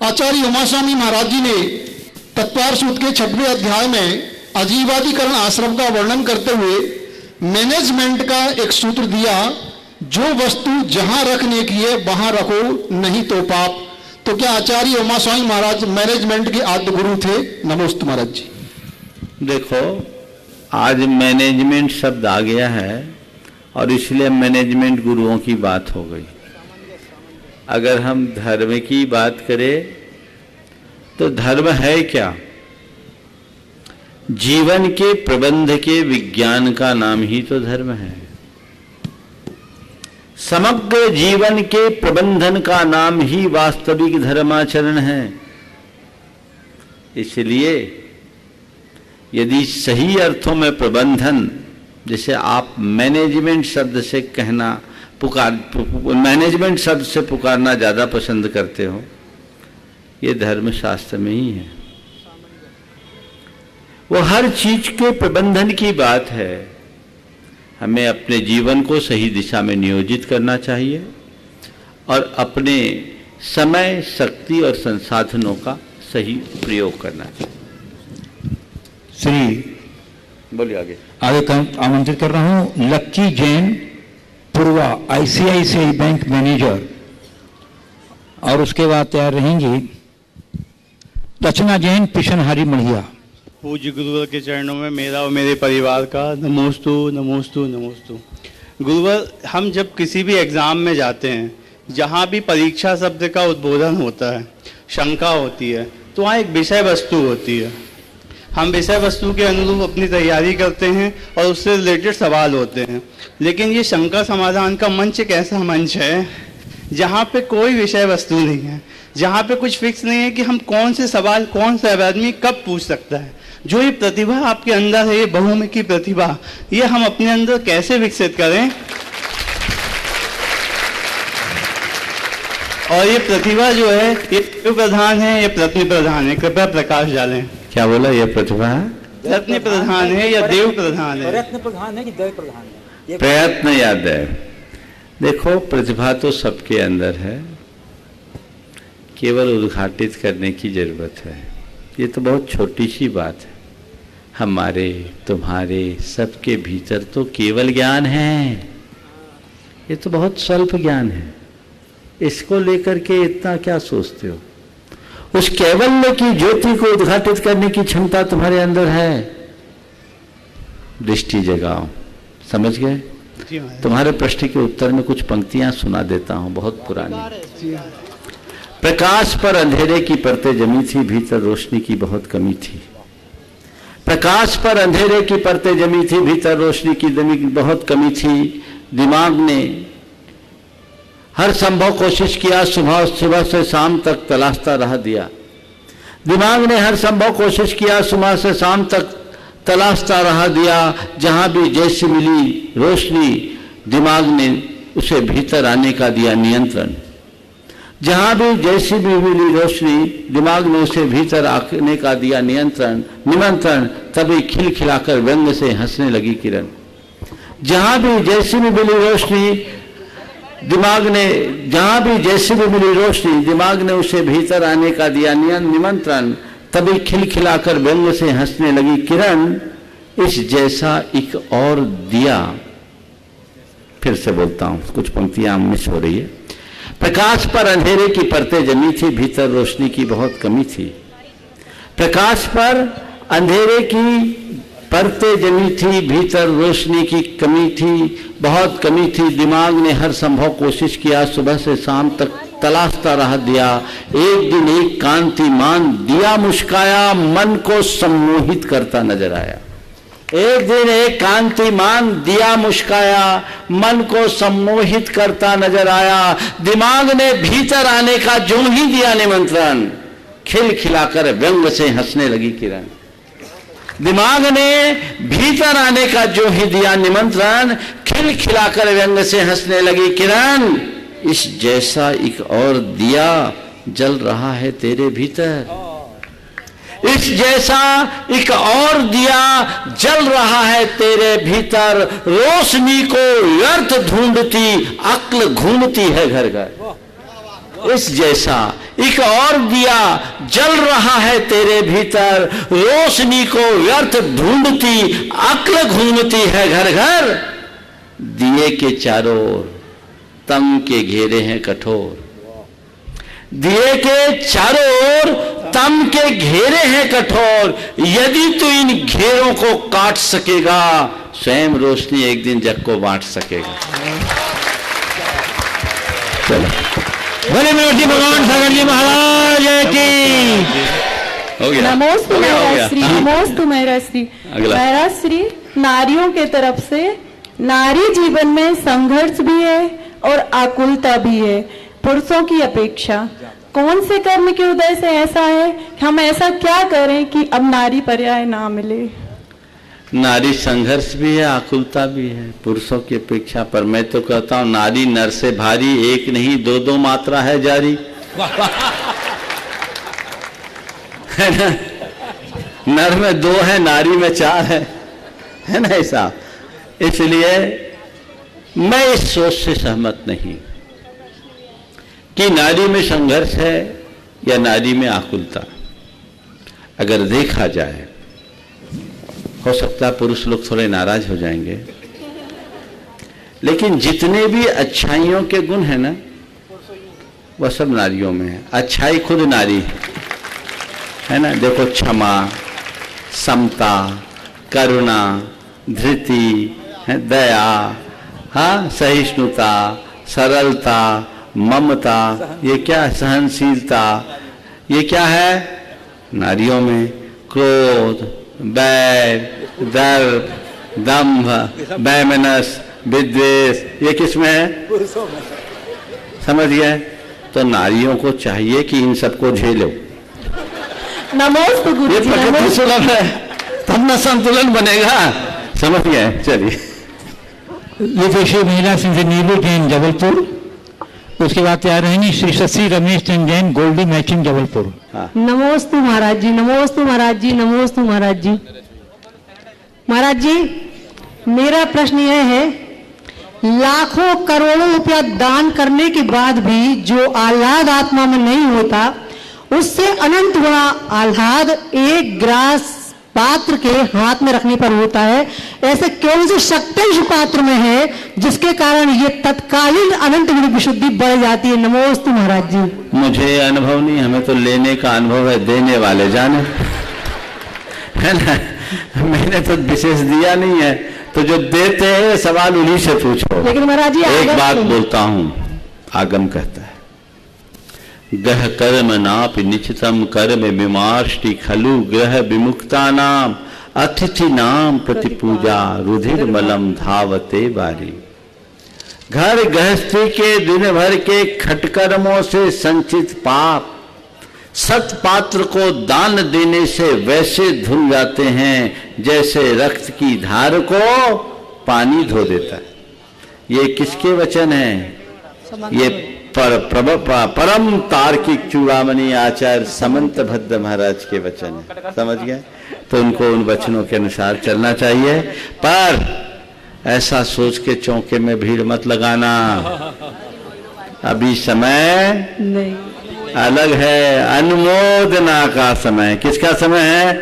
आचार्य उमास्वामी महाराज जी ने तत्वार सूत्र के 6वें अध्याय में आजीवादीकरण आश्रम का वर्णन करते हुए मैनेजमेंट का एक सूत्र दिया, जो वस्तु जहां रखने की है वहां रखो, नहीं तो पाप। तो क्या आचार्य उमास्वामी महाराज मैनेजमेंट के आद्य गुरु थे? नमोस्तु महाराज जी। देखो, आज मैनेजमेंट शब्द आ गया है और इसलिए मैनेजमेंट गुरुओं की बात हो गई। अगर हम धर्म की बात करें तो धर्म है क्या? जीवन के प्रबंध के विज्ञान का नाम ही तो धर्म है। समग्र जीवन के प्रबंधन का नाम ही वास्तविक धर्माचरण है। इसलिए यदि सही अर्थों में प्रबंधन, जैसे आप मैनेजमेंट शब्द से कहना मैनेजमेंट शब्द से पुकारना ज्यादा पसंद करते हो, ये धर्मशास्त्र में ही है। वो हर चीज के प्रबंधन की बात है। हमें अपने जीवन को सही दिशा में नियोजित करना चाहिए और अपने समय, शक्ति और संसाधनों का सही प्रयोग करना चाहिए। श्री बोलिए आगे। आमंत्रित कर रहा हूं लक्की जैन, पूर्वा ICICI बैंक मैनेजर, और उसके बाद तैयार रहेंगी रचना जैन, पिशनहारी मढ़िया। पूज्य गुरुवर के चरणों में मेरा और मेरे परिवार का नमोस्तु नमोस्तु नमोस्तु। गुरुवर, हम जब किसी भी एग्ज़ाम में जाते हैं, जहाँ भी परीक्षा शब्द का उद्बोधन होता है, शंका होती है, तो वहाँ एक विषय वस्तु होती है। हम विषय वस्तु के अनुरूप अपनी तैयारी करते हैं और उससे रिलेटेड सवाल होते हैं। लेकिन ये शंका समाधान का मंच एक ऐसा मंच है जहाँ पे कोई विषय वस्तु नहीं है, जहाँ पे कुछ फिक्स नहीं है कि हम कौन से सवाल कौन सा आदमी कब पूछ सकता है। जो ये प्रतिभा आपके अंदर है, ये बहुमुखी प्रतिभा, ये हम अपने अंदर कैसे विकसित करें, और ये प्रतिभा जो है ये देव प्रधान है, ये प्रत्न प्रधान है। कृपया प्रकाश डालें। क्या बोला? ये प्रतिभा है, प्रत्न प्रधान है या देव प्रधान है? प्रयत्न प्रधान है कि देव प्रधान है? प्रयत्न या देव। देखो, प्रतिभा तो सबके अंदर है, केवल उद्घाटित करने की जरूरत है। ये तो बहुत छोटी सी बात है। हमारे, तुम्हारे, सबके भीतर तो केवल ज्ञान है। ये तो बहुत स्वल्प ज्ञान है। इसको लेकर के इतना क्या सोचते हो? उस कैवल्य की ज्योति को उद्घाटित करने की क्षमता तुम्हारे अंदर है। दृष्टि जगाओ। समझ गए? तुम्हारे प्रश्न के उत्तर में कुछ पंक्तियां सुना देता हूं, बहुत पुरानी। प्रकाश पर अंधेरे की परतें जमी थी, भीतर रोशनी की बहुत कमी थी। प्रकाश पर अंधेरे की परतें जमी थी, भीतर रोशनी की बहुत कमी थी। दिमाग ने हर संभव कोशिश किया, सुबह से शाम तक तलाशता रह दिया। दिमाग ने हर संभव कोशिश किया, सुबह से शाम तक तलाशता रह दिया। जहां भी जैसी मिली रोशनी, दिमाग ने उसे भीतर आने का दिया नियंत्रण। जहां भी जैसी भी मिली रोशनी, दिमाग ने उसे भीतर आने का दिया निमंत्रण। तभी खिलखिलाकर व्यंग से हंसने लगी किरण। जहां भी जैसी भी मिली रोशनी, दिमाग ने उसे भीतर आने का दिया निमंत्रण। तभी खिलखिलाकर व्यंग से हंसने लगी किरण। इस जैसा एक और दिया। फिर से बोलता हूं, कुछ पंक्तियां मिस हो रही है। प्रकाश पर अंधेरे की परतें जमी थी, भीतर रोशनी की बहुत कमी थी। प्रकाश पर अंधेरे की परतें जमी थी, भीतर रोशनी की कमी थी, बहुत कमी थी। दिमाग ने हर संभव कोशिश किया, सुबह से शाम तक तलाशता रह दिया। एक दिन एक कांतिमान दिया मुस्काया, मन को सम्मोहित करता नजर आया। एक दिन एक कांतिमान दिया मुस्काया, मन को सम्मोहित करता नजर आया। दिमाग ने भीतर आने का जो ही दिया निमंत्रण, खिलखिलाकर व्यंग से हंसने लगी किरण। दिमाग ने भीतर आने का जो ही दिया निमंत्रण, खिलखिलाकर व्यंग से हंसने लगी किरण। इस जैसा एक और दिया जल रहा है तेरे भीतर। इस जैसा एक और दिया जल रहा है तेरे भीतर, रोशनी को व्यर्थ ढूंढती अक्ल घूमती है घर घर। इस जैसा एक और दिया जल रहा है तेरे भीतर, रोशनी को व्यर्थ ढूंढती अक्ल घूमती है घर घर। दिए के चारों ओर तम के घेरे हैं कठोर, दिए के चारों ओर तम के घेरे हैं कठोर। यदि तू इन घेरों को काट सकेगा, स्वयं रोशनी एक दिन जग को बांट सकेगा। चलो बोले मूर्ति भगवान सागर जी महाराज की। हो गया। नमोस्तु महाराज श्री, नमोस्तु महाराज श्री। अगला। महाराज श्री, नारियों के तरफ से नारी जीवन में संघर्ष भी है और आकुलता भी है पुरुषों की अपेक्षा। कौन से कर्म के उदय से ऐसा है कि हम ऐसा क्या करें कि अब नारी पर्याय ना मिले? नारी संघर्ष भी है, आकुलता भी है पुरुषों की अपेक्षा। पर मैं तो कहता हूं नारी नर से भारी, एक नहीं दो दो मात्रा है जारी। है ना? नर में 2 है, नारी में 4 है ना ऐसा। इसलिए मैं इस सोच से सहमत नहीं कि नारी में संघर्ष है या नारी में आकुलता। अगर देखा जाए, हो सकता है पुरुष लोग थोड़े नाराज हो जाएंगे, लेकिन जितने भी अच्छाइयों के गुण है ना, वह सब नारियों में है। अच्छाई खुद नारी है ना। देखो, क्षमा, समता, करुणा, धृति, दया, हाँ, सहिष्णुता, सरलता, ममता, ये क्या है? सहनशीलता, ये क्या है? नारियों में। क्रोध, बैर, दर्प, दंभ, वैमनस, विद्वेष, ये किसमें है? पुरुषों में। समझ गए? तो नारियों को चाहिए कि इन सबको झेलो। नमोस्तु गुरु ये जी, प्रकृति सुलभ है, तब न संतुलन बनेगा। समझ गए? चलिए। विदेशी महिला सिंह नीलू जैन जबलपुर, उसके बाद तैयार रहेंगी श्री शशि रमेश चंद जैन गोल्डी मैचिंग जबलपुर। नमोस्तु महाराज जी, नमोस्तु महाराज जी, नमोस्तु महाराज जी। महाराज जी, मेरा प्रश्न यह है, लाखों करोड़ों रुपया दान करने के बाद भी जो आह्लाद आत्मा में नहीं होता, उससे अनंत गुना आह्लाद एक ग्रास पात्र के हाथ में रखने पर होता है। ऐसे कौन से शक्तिश पात्र में है जिसके कारण ये तत्कालीन अनंत गुण विशुद्धि बढ़ जाती है? नमोस्तु महाराज जी। मुझे अनुभव नहीं, हमें तो लेने का अनुभव है, देने वाले जाने, है ना। मैंने तो विशेष दिया नहीं है, तो जो देते हैं सवाल उन्हीं से पूछो। लेकिन महाराज जी, एक बात बोलता हूं, आगम कहता है, गह कर्म नाप निचितम कर्म विमाष्टि खलु ग्रह विमुक्ता नाम अतिथि नाम प्रति पूजा रुधिर मलम धावते बारी। घर गृहस्थी के दिन भर के खटकर्मों से संचित पाप सत्पात्र को दान देने से वैसे धुल जाते हैं जैसे रक्त की धार को पानी धो देता है। ये किसके वचन है? ये परम तार्किक चूड़ामणि आचार्य समंत भद्र महाराज के वचन है। समझ गए? तो उनको उन वचनों के अनुसार चलना चाहिए, पर ऐसा सोच के चौके में भीड़ मत लगाना। अभी समय नहीं अलग है, अनुमोदना का समय। किसका समय है?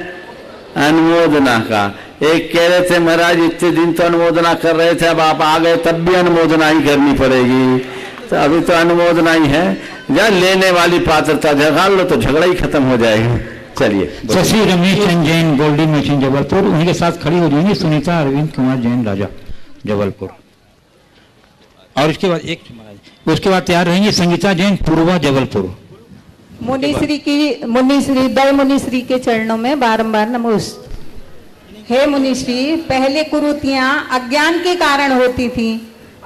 अनुमोदना का। एक कह रहे थे महाराज इतने दिन तो अनुमोदना कर रहे थे, अब आप आ गए तब भी अनुमोदना ही करनी पड़ेगी। तो अभी तो अनुमोदना ही है, जब लेने वाली पात्रता झगड़ा लो तो झगड़ा ही खत्म हो जाएगा। चलिए। शशि रमेश चंद जैन गोल्डी मैचिंग जबलपुर, उन्हीं के साथ खड़ी हो जाएंगी सुनीता अरविंद कुमार जैन राजा जबलपुर। और उसके बाद तैयार रहेंगी संगीता जैन पूर्वा जबलपुर। मुनिश्री दय मुनिश्री के चरणों में बारंबार नमोस्त। हे मुनिश्री, पहले कुरीतियां अज्ञान के कारण होती थी,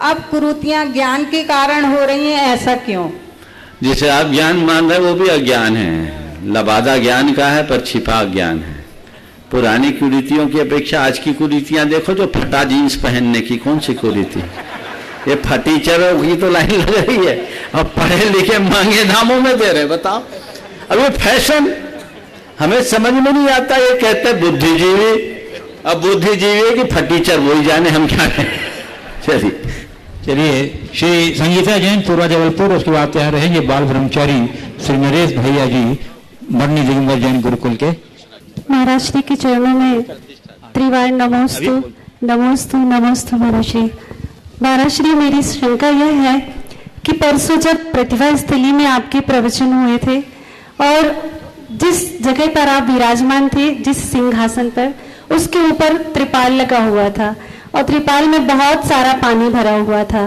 अब कुरीतियां ज्ञान के कारण हो रही हैं, ऐसा क्यों? जिसे आप ज्ञान मान रहे वो भी अज्ञान है। लबादा ज्ञान का है पर छिपा ज्ञान है। पुरानी कुरीतियों की अपेक्षा आज की कुरीतियां देखो, जो फटा जीन्स पहनने की कौन सी कुरीति? ये फटीचरों की तो लाइन लग रही है, अब पढ़े लिखे महंगे दामों में दे रहे। बताओ, अब ये फैशन हमें समझ में नहीं आता, ये कहते हैं बुद्धिजीवी। अब बुद्धिजीवी कि फटीचर वही जाने, हम क्या करें। चलिए श्री संगीता जैन पूर्वा जबलपुर, उसके बाद तैयार रहेंगे बाल ब्रह्मचारी श्री नरेश भैया जी मरनी दिगंबर जैन गुरुकुल के। महाराज श्री के चरणों में त्रिवार नमोस्तु नमोस्तु नमोस्तु महाराज श्री। महाराज श्री, मेरी शंका यह है कि परसों जब प्रतिभा स्थली में आपके प्रवचन हुए थे और जिस जगह पर आप विराजमान थे, जिस सिंहासन पर, उसके ऊपर त्रिपाल लगा हुआ था और त्रिपाल में बहुत सारा पानी भरा हुआ था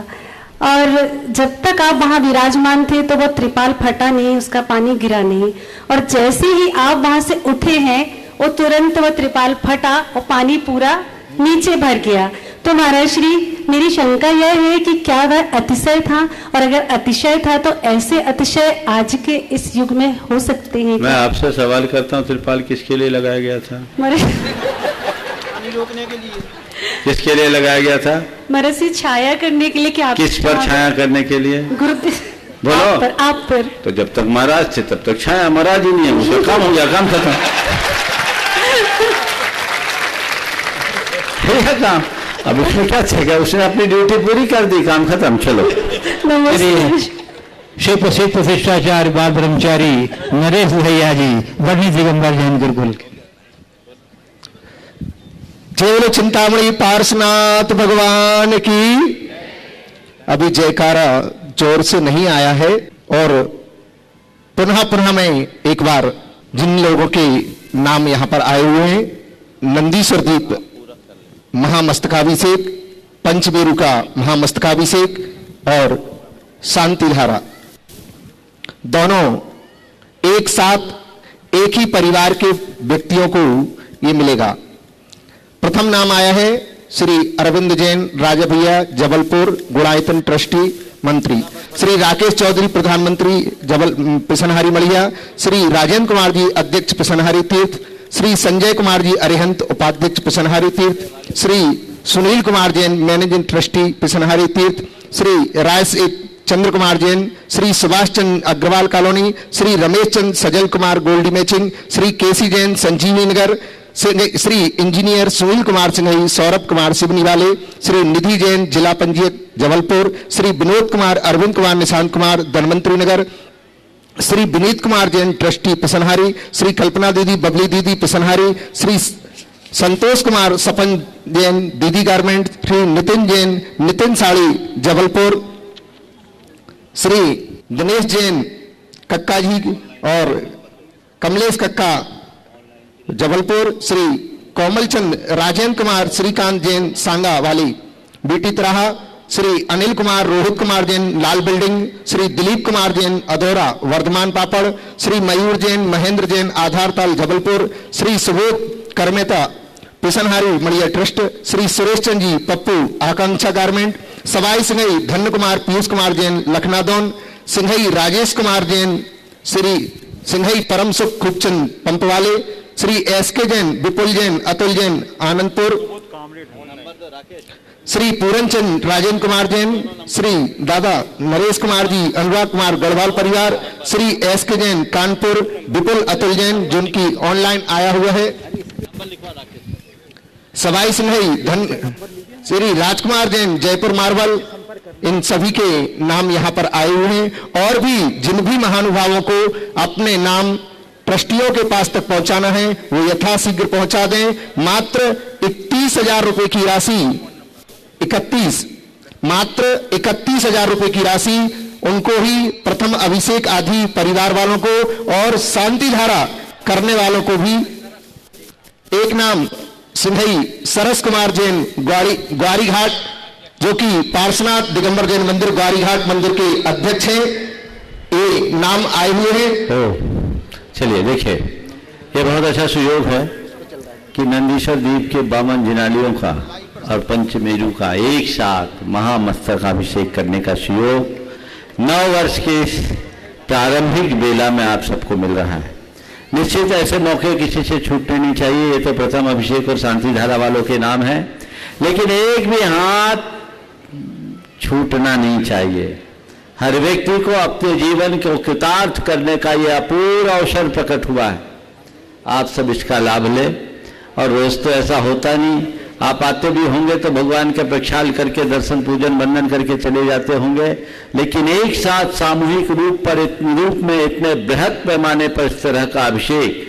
और जब तक आप वहां विराजमान थे तो वो त्रिपाल फटा नहीं, उसका पानी गिरा नहीं, और जैसे ही आप वहां से उठे हैं वो तुरंत वो त्रिपाल फटा और पानी पूरा नीचे भर गया। तो महाराज श्री, मेरी शंका यह है कि क्या वह अतिशय था, और अगर अतिशय था तो ऐसे अतिशय आज के इस युग में हो सकते हैं? मैं आपसे सवाल करता हूँ, त्रिपाल किसके लिए लगाया गया था? रोकने के लिए। किसके लिए लगाया गया था? महाराज श्री, छाया करने के लिए। कि आप किस पर छाया करने के लिए? गुरुदेव बोलो। आप पर। तो जब तक महाराज थे तब तक छाया, महाराज ही नहीं है, उसका काम हो गया, काम खत्म। काम अब उसमें क्या छेगा, उसने अपनी ड्यूटी पूरी कर दी, काम खत्म, चलो। शिव प्रसिद्ध प्रतिष्ठाचार्य बाल ब्रह्मचारी नरेश भैया जी बरनी दिगंबर जैन गुरुकुल के। केवल चिंतामणि पार्श्वनाथ भगवान की। अभी जयकारा जोर से नहीं आया है और पुनः मैं एक बार जिन लोगों के नाम यहाँ पर आए हुए हैं, नंदीश्वर दीप महामस्तकाभिषेक, पंचमेरु का महामस्तकाभिषेक और शांति धारा, दोनों एक साथ एक ही परिवार के व्यक्तियों को ये मिलेगा। प्रथम नाम आया है श्री अरविंद जैन राजा भैया जबलपुर गुणायतन ट्रस्टी मंत्री, श्री राकेश चौधरी प्रधानमंत्री पिसनहारी मलिया, श्री राजेंद्र कुमार जी अध्यक्ष पिसनहारी तीर्थ, श्री संजय कुमार जी अरिहंत उपाध्यक्ष पिसनहारी तीर्थ, श्री सुनील कुमार जैन मैनेजिंग ट्रस्टी पिसनहारी तीर्थ, श्री राय चंद्र कुमार जैन, श्री सुभाष चंद्र अग्रवाल कॉलोनी, श्री रमेश चंद्र सजल कुमार गोल्डी मैचिंग, श्री केसी जैन संजीवनी नगर, श्री इंजीनियर सुनील कुमार सिंघई सौरभ कुमार सिवनी वाले, श्री निधि जैन जिला पंजीयक जबलपुर, श्री विनोद कुमार अरविंद कुमार निशांत कुमार धनवंतरी नगर, श्री विनीत कुमार जैन ट्रस्टी पिसनहारी, श्री कल्पना दीदी बबली दीदी पिसनहारी, श्री संतोष कुमार सपन जैन दीदी गारमेंट, श्री नितिन जैन नितिन साड़ी जबलपुर, श्री दिनेश जैन कक्का जी और कमलेश कक्का जबलपुर, श्री कोमल चंद राजेंद्र कुमार श्रीकांत जैन सांगा वाली बीटी तराहा, श्री अनिल कुमार रोहित कुमार जैन लाल बिल्डिंग, श्री दिलीप कुमार जैन अधौरा वर्धमान पापड़, श्री मयूर जैन महेंद्र जैन आधारताल जबलपुर, श्री सुबोध करमेता पिसनहारी मड़िया ट्रस्ट, श्री सुरेश चंद जी पप्पू आकांक्षा गारमेंट, सवाई सिंघई धन्य कुमार पीयूष कुमार जैन लखनादौन, सिंघई राजेश कुमार जैन, श्री सिंघई परम सुख खूबचंद पंपवाले, श्री एसके जैन विपुल जैन अतुल जैन आनंदपुर, श्री पूरन चंद राजेंद्र कुमार जैन, श्री दादा नरेश कुमार जी अनुराग कुमार गढ़वाल परिवार, श्री एसके जैन कानपुर, विपुल अतुल जैन जिनकी ऑनलाइन आया हुआ है, सवाई सिंघई धन, श्री राजकुमार जैन जयपुर मार्बल, इन सभी के नाम यहाँ पर आए हुए हैं। और भी जिन भी महानुभावों को अपने नाम ट्रस्टियों के पास तक पहुंचाना है वो यथाशीघ्र पहुंचा दें। मात्र 31,000 रुपए की राशि, मात्र 31,000 रुपए की राशि उनको ही प्रथम अभिषेक आदि परिवार वालों को और शांति धारा करने वालों को भी। एक नाम सिंधई सरस कुमार जैन ग्वारी घाट, जो कि पार्श्वनाथ दिगंबर जैन मंदिर ग्वारी घाट मंदिर के अध्यक्ष हैं, ये नाम आए हुए हैं। चलिए देखिए, ये बहुत अच्छा सुयोग है कि नंदीश्वर द्वीप के 52 जिनालियों का और पंचमेरु का एक साथ महामस्तकाभिषेक करने का सुयोग 9 वर्ष के प्रारंभिक बेला में आप सबको मिल रहा है। निश्चित ऐसे मौके किसी से छूटने नहीं चाहिए। ये तो प्रथम अभिषेक और शांति धारा वालों के नाम है, लेकिन एक भी हाथ छूटना नहीं चाहिए। हर व्यक्ति को अपने जीवन को कृतार्थ करने का यह अपूर्व अवसर प्रकट हुआ है। आप सब इसका लाभ लें। और रोज तो ऐसा होता नहीं, आप आते भी होंगे तो भगवान का प्रक्षाल करके दर्शन पूजन वंदन करके चले जाते होंगे, लेकिन एक साथ सामूहिक रूप में इतने बृहद पैमाने पर इस तरह का अभिषेक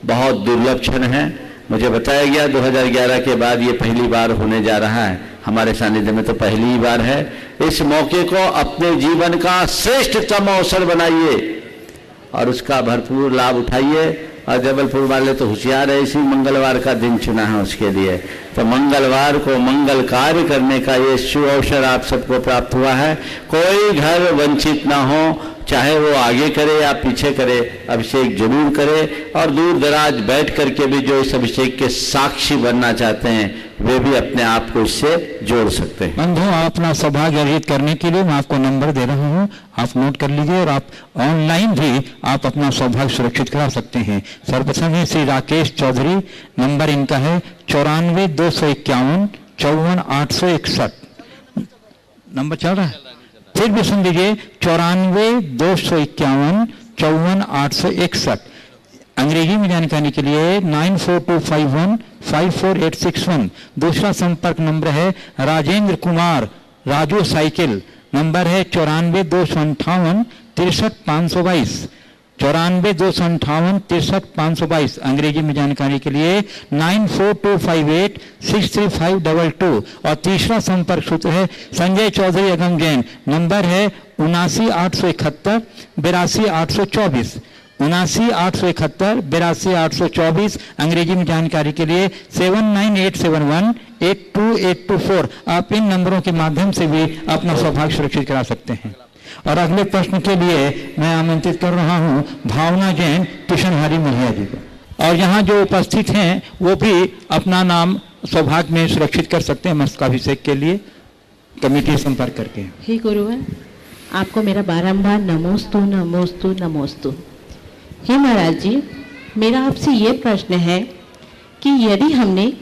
बहुत दुर्लभ क्षण है। मुझे बताया गया 2011 के बाद ये पहली बार होने जा रहा है, हमारे सानिध्य में तो पहली ही बार है। इस मौके को अपने जीवन का श्रेष्ठतम अवसर बनाइए और उसका भरपूर लाभ उठाइए। और जबलपुर वाले तो होशियार है, इसी मंगलवार का दिन चुना है उसके लिए, तो मंगलवार को मंगल कार्य करने का ये शुभ अवसर आप सबको प्राप्त हुआ है। कोई घर वंचित ना हो, चाहे वो आगे करे या पीछे करे, अभिषेक जरूर करे। और दूर दराज बैठ करके भी जो इस अभिषेक के साक्षी बनना चाहते हैं वे भी अपने आप को इससे जोड़ सकते हैं। बंधु, अपना सौभाग्य अर्जित करने के लिए मैं आपको नंबर दे रहा हूँ, आप नोट कर लीजिए और आप ऑनलाइन भी आप अपना सौभाग्य सुरक्षित करा सकते हैं। सर्वप्रथम है श्री राकेश चौधरी, नंबर इनका है 94-251 54-861। नंबर चल रहा है, फिर भी सुन लीजिए 94-251 54-861। अंग्रेजी में जानकारी के लिए 94-251 54861। दूसरा संपर्क नंबर है राजेंद्र कुमार, राजू साइकिल, नंबर है 94-258 63-522 94-258 63-522। अंग्रेजी में जानकारी के लिए 94-258 63522। और तीसरा संपर्क सूत्र है संजय चौधरी अगम जैन, नंबर है 79-871 82-824 79-871 82-824। अंग्रेजी में जानकारी के लिए 79871 82824। आप इन नंबरों के माध्यम से भी अपना सौभाग्य सुरक्षित करा सकते हैं। और अगले प्रश्न के लिए मैं आमंत्रित कर रहा हूं भावना जैन किशनहरी मलिया जी को। और यहाँ जो उपस्थित हैं वो भी अपना नाम सौभाग्य में सुरक्षित कर सकते हैं मस्तकाभिषेक के लिए कमेटी संपर्क करके। हे गुरुवर, आपको मेरा बारंबार नमोस्तु नमोस्तु नमोस्तु। हे महाराज जी, मेरा आपसे ये प्रश्न है कि यदि हमने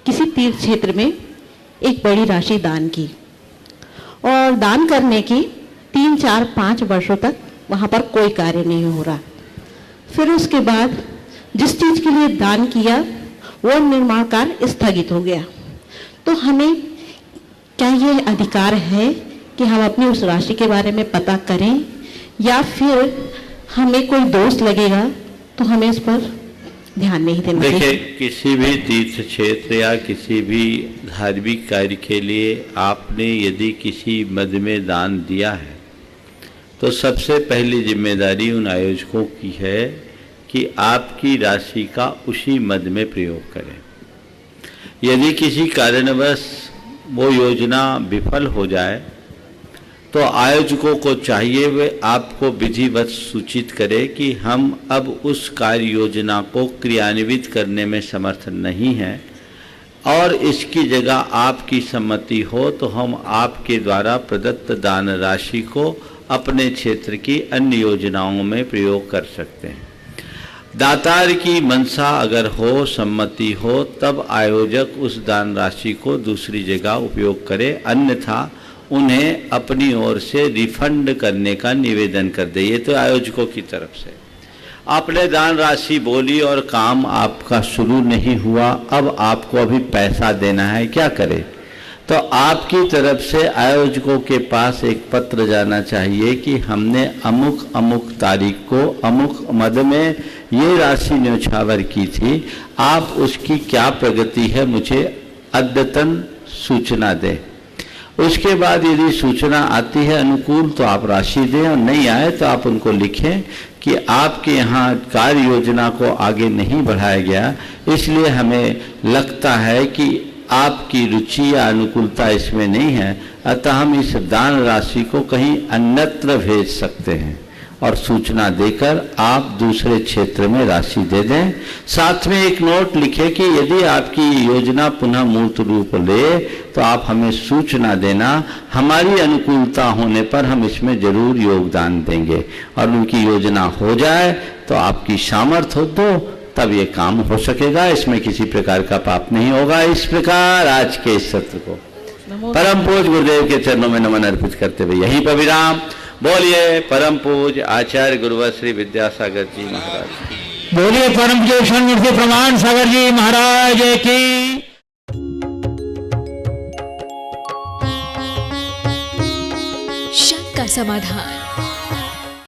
किसी तीर्थ क्षेत्र में एक बड़ी राशि दान की और दान करने की 3, 4, 5 वर्षों तक वहाँ पर कोई कार्य नहीं हो रहा, फिर उसके बाद जिस चीज़ के लिए दान किया वो निर्माण कार्य स्थगित हो गया, तो हमें क्या ये अधिकार है कि हम अपनी उस राशि के बारे में पता करें, या फिर हमें कोई दोष लगेगा तो हमें इस पर ध्यान नहीं देना चाहिए? देखिए, किसी भी तीर्थ क्षेत्र या किसी भी धार्मिक कार्य के लिए आपने यदि किसी मद में दान दिया है तो सबसे पहली जिम्मेदारी उन आयोजकों की है कि आपकी राशि का उसी मद में प्रयोग करें। यदि किसी कारणवश वो योजना विफल हो जाए तो आयोजकों को चाहिए वे आपको विधिवत सूचित करें कि हम अब उस कार्य योजना को क्रियान्वित करने में समर्थ नहीं हैं और इसकी जगह आपकी सम्मति हो तो हम आपके द्वारा प्रदत्त दान राशि को अपने क्षेत्र की अन्य योजनाओं में प्रयोग कर सकते हैं। दातार की मंशा अगर हो, सम्मति हो, तब आयोजक उस दान राशि को दूसरी जगह उपयोग करे, अन्यथा उन्हें अपनी ओर से रिफंड करने का निवेदन कर दे। ये तो आयोजकों की तरफ से। आपने दान राशि बोली और काम आपका शुरू नहीं हुआ, अब आपको अभी पैसा देना है, क्या करें? तो आपकी तरफ से आयोजकों के पास एक पत्र जाना चाहिए कि हमने अमुक अमुक तारीख को अमुक मद में ये राशि न्योछावर की थी, आप उसकी क्या प्रगति है मुझे अद्यतन सूचना दें। उसके बाद यदि सूचना आती है अनुकूल तो आप राशि दें, और नहीं आए तो आप उनको लिखें कि आपके यहाँ कार्य योजना को आगे नहीं बढ़ाया गया, इसलिए हमें लगता है कि आपकी रुचि या अनुकूलता इसमें नहीं है, अतः हम इस दान राशि को कहीं अन्यत्र भेज सकते हैं, और सूचना देकर आप दूसरे क्षेत्र में राशि दे दें। साथ में एक नोट लिखें कि यदि आपकी योजना पुनः मूर्त रूप ले तो आप हमें सूचना देना, हमारी अनुकूलता होने पर हम इसमें जरूर योगदान देंगे, और उनकी योजना हो जाए तो आपकी सामर्थ्य हो तो तब ये काम हो सकेगा, इसमें किसी प्रकार का पाप नहीं होगा। इस प्रकार आज के इस सत्र को परम पूज्य गुरुदेव के चरणों में नमन अर्पित करते हुए यहीं पर विराम। बोलिए परम पूज्य आचार्य गुरुवर श्री विद्यासागर जी महाराज। बोलिए परम पूज्य मूर्ति प्रमाण सागर जी महाराज की। शंका समाधान।